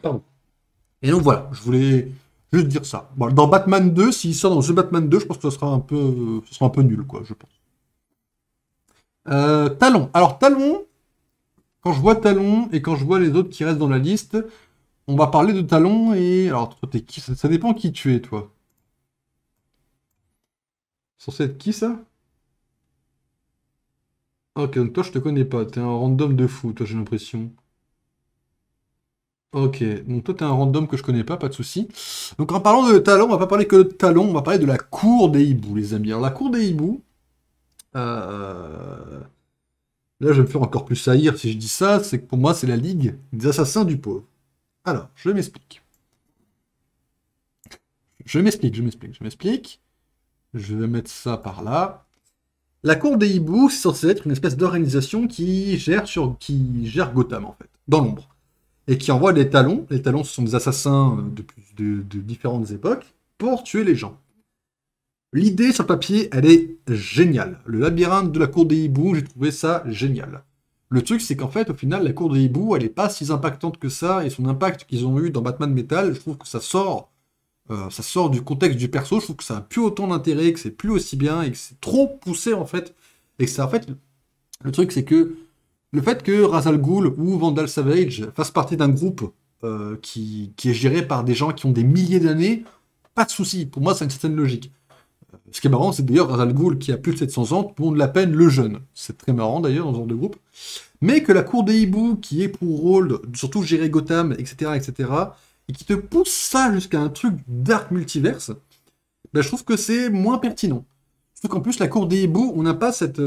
[SPEAKER 1] Pardon. Et donc voilà, je voulais juste dire ça. Bon, dans Batman 2, s'il sort dans The Batman 2, je pense que ce sera un peu nul, quoi, je pense. Talon. Alors, Talon, quand je vois Talon et quand je vois les autres qui restent dans la liste, on va parler de Talon et... Alors, toi, t'es qui? Ça dépend qui tu es, toi. Censé être qui, ça? Ok, donc toi, je te connais pas. T'es un random de fou, toi, j'ai l'impression. Ok, donc toi, t'es un random que je connais pas, pas de souci. Donc, en parlant de Talon, on va pas parler que de Talon, on va parler de la cour des hiboux, les amis. Alors, la cour des hiboux... euh, Là, je vais me faire encore plus haïr si je dis ça, c'est que pour moi, c'est la ligue des assassins du pauvre. Alors, je m'explique. Je m'explique. Je vais mettre ça par là. La cour des hiboux, c'est censé être une espèce d'organisation qui gère Gotham, en fait, dans l'ombre. Et qui envoie des talons. Les talons, ce sont des assassins de différentes époques pour tuer les gens. L'idée sur le papier, elle est géniale. Le labyrinthe de la cour des hiboux, j'ai trouvé ça génial. Le truc, c'est qu'en fait, au final, la cour des hiboux, elle est pas si impactante que ça, et son impact qu'ils ont eu dans Batman Metal, je trouve que ça sort du contexte du perso, je trouve que ça a plus autant d'intérêt, que c'est plus aussi bien, et que c'est trop poussé, en fait. Et que ça, en fait, le truc, c'est que le fait que Ra's al Ghul ou Vandal Savage fassent partie d'un groupe qui est géré par des gens qui ont des milliers d'années, pas de souci. Pour moi, c'est une certaine logique. Ce qui est marrant, c'est d'ailleurs Ra's al Ghul, qui a plus de 700 ans, tout le monde l'appelle le jeune. C'est très marrant d'ailleurs dans ce genre de groupe. Mais que la cour des hiboux, qui est pour rôle, surtout gérer Gotham, etc., etc., et qui te pousse ça jusqu'à un truc dark multiverse, ben, je trouve que c'est moins pertinent. Je trouve qu'en plus, la cour des hiboux, on n'a pas cette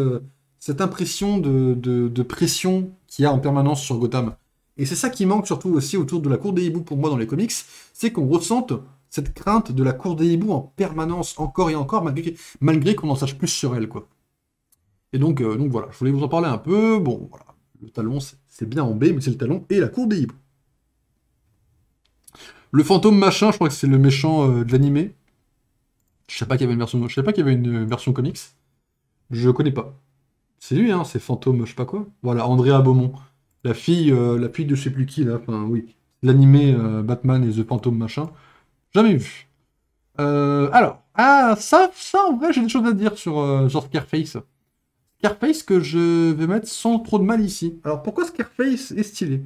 [SPEAKER 1] impression de pression qu'il y a en permanence sur Gotham. Et c'est ça qui manque surtout aussi autour de la cour des hiboux pour moi dans les comics, c'est qu'on ressente cette crainte de la cour des hiboux en permanence, encore et encore, malgré qu'on en sache plus sur elle, quoi. Et donc voilà, je voulais vous en parler un peu. Bon, voilà, le talon, c'est bien en B, mais c'est le talon et la cour des hiboux. Le fantôme machin, je crois que c'est le méchant de l'animé. Je sais pas qu'il y avait une version, je sais pas qu'il y avait une version comics. Je connais pas. C'est lui, hein, c'est fantôme, je sais pas quoi. Voilà, Andrea Beaumont. La fille de je sais plus qui, là, enfin, oui. L'animé Batman et The Phantom machin. Jamais vu. Ça, en vrai, j'ai des choses à dire sur genre Scarface. Scarface que je vais mettre sans trop de mal ici. Alors, pourquoi Scarface est stylé?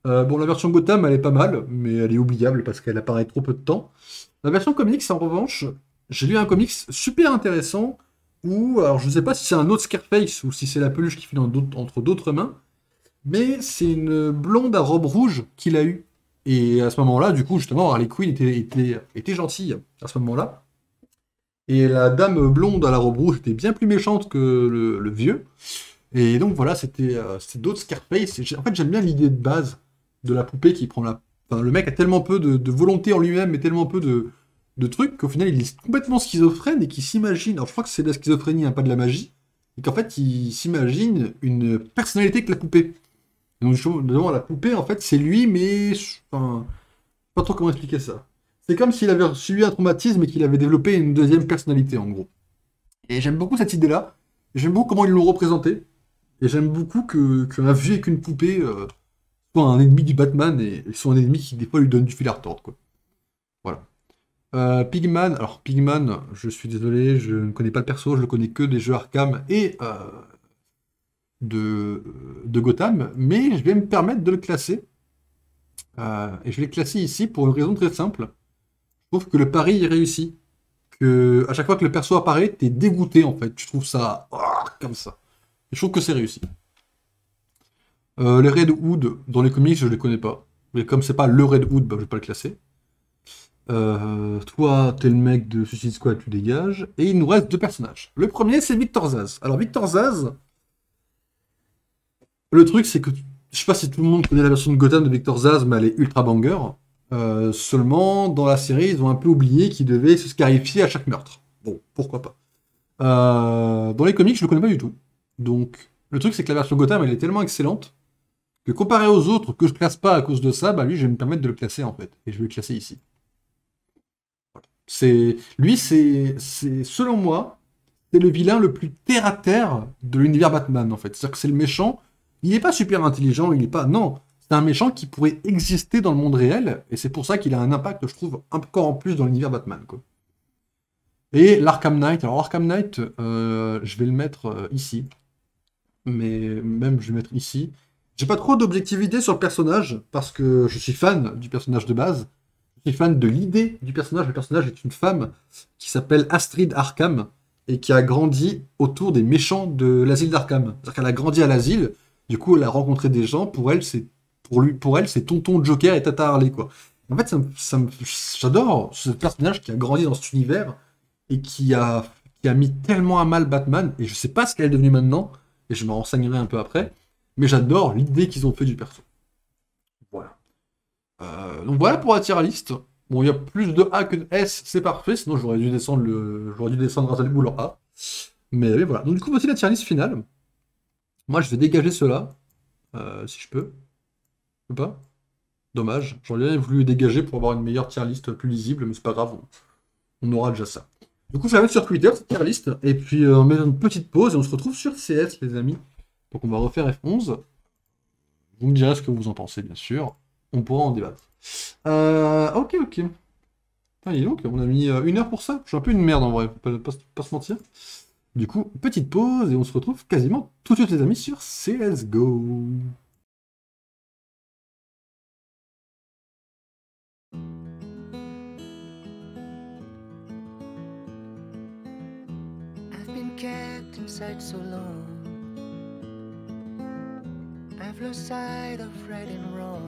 [SPEAKER 1] Bon, la version Gotham, elle est pas mal, mais elle est oubliable parce qu'elle apparaît trop peu de temps. La version comics, en revanche, j'ai lu un comics super intéressant où, alors je sais pas si c'est un autre Scarface ou si c'est la peluche qui file entre d'autres mains, mais c'est une blonde à robe rouge qu'il a eue. Et à ce moment-là, du coup, justement, Harley Quinn était gentille à ce moment-là. Et la dame blonde à la robe rouge était bien plus méchante que le vieux. Et donc voilà, c'était d'autres Scarface. En fait, j'aime bien l'idée de base de la poupée qui prend la. Enfin, le mec a tellement peu de volonté en lui-même et tellement peu de trucs qu'au final il est complètement schizophrène et qu'il s'imagine. Alors je crois que c'est de la schizophrénie, hein, pas de la magie. Et qu'en fait, il s'imagine une personnalité que la poupée. Et donc, justement, la poupée, en fait, c'est lui, mais. Enfin, je sais pas trop comment expliquer ça. C'est comme s'il avait subi un traumatisme et qu'il avait développé une deuxième personnalité, en gros. Et j'aime beaucoup cette idée-là. J'aime beaucoup comment ils l'ont représenté. Et j'aime beaucoup qu'un vieux avec une poupée soit un ennemi du Batman et soit un ennemi qui, des fois, lui donne du fil à retordre, quoi. Voilà. Pigman, alors Pigman, je suis désolé, je ne connais pas le perso, je le connais que des jeux Arkham et de Gotham, mais je vais me permettre de le classer. Et je vais le classer ici pour une raison très simple. Je trouve que le pari est réussi. Que à chaque fois que le perso apparaît, t'es dégoûté en fait. Tu trouves ça comme ça. Et je trouve que c'est réussi. Les Red Hood, dans les comics, je les connais pas. Mais comme c'est pas le Red Hood, bah, je vais pas le classer. Toi, t'es le mec de Suicide Squad, tu dégages. Et il nous reste deux personnages. Le premier, c'est Victor Zaz. Alors, Victor Zaz, le truc, c'est que je sais pas si tout le monde connaît la version de Gotham de Victor Zaz, mais elle est ultra banger. Seulement, dans la série, ils ont un peu oublié qu'ils devaient se scarifier à chaque meurtre. Bon, pourquoi pas. Dans les comics, je le connais pas du tout. Donc, le truc, c'est que la version Gotham, elle est tellement excellente que comparé aux autres que je classe pas à cause de ça, bah lui, je vais me permettre de le classer en fait. Et je vais le classer ici. Selon moi, c'est le vilain le plus terre à terre de l'univers Batman en fait. C'est-à-dire que c'est le méchant. Il n'est pas super intelligent, il n'est pas. Non, c'est un méchant qui pourrait exister dans le monde réel, et c'est pour ça qu'il a un impact, je trouve, encore en plus dans l'univers Batman, quoi. Et l'Arkham Knight. Alors, Arkham Knight, je vais le mettre ici. Mais même, je vais le mettre ici. J'ai pas trop d'objectivité sur le personnage, parce que je suis fan du personnage de base. Je suis fan de l'idée du personnage. Le personnage est une femme qui s'appelle Astrid Arkham et qui a grandi autour des méchants de l'asile d'Arkham. C'est-à-dire qu'elle a grandi à l'asile, du coup elle a rencontré des gens, pour elle c'est Tonton Joker et Tata Harley quoi. En fait j'adore ce personnage qui a grandi dans cet univers et qui a mis tellement à mal Batman, et je sais pas ce qu'elle est devenue maintenant, et je m'en renseignerai un peu après, mais j'adore l'idée qu'ils ont fait du perso. Voilà. Donc voilà pour la tier list. Bon, il y a plus de A que de S, c'est parfait, sinon j'aurais dû descendre Razal Bull en A. Mais voilà. Donc du coup, voici la tier list finale. Moi, je vais dégager cela, si je peux. Je peux pas? Dommage. J'aurais bien voulu dégager pour avoir une meilleure tier list plus lisible, mais c'est pas grave, on aura déjà ça. Du coup, je vais la mettre sur Twitter, cette tier list, et puis on met une petite pause et on se retrouve sur CS, les amis. Donc on va refaire F11. Vous me direz ce que vous en pensez, bien sûr. On pourra en débattre. Ok, ok. Ah, dis donc, on a mis 1 heure pour ça. Je suis un peu une merde en vrai, pas se mentir. Du coup, petite pause et on se retrouve quasiment tout de suite, les amis, sur CSGO.
[SPEAKER 2] I've been kept inside so long. I've lost sight of right and wrong.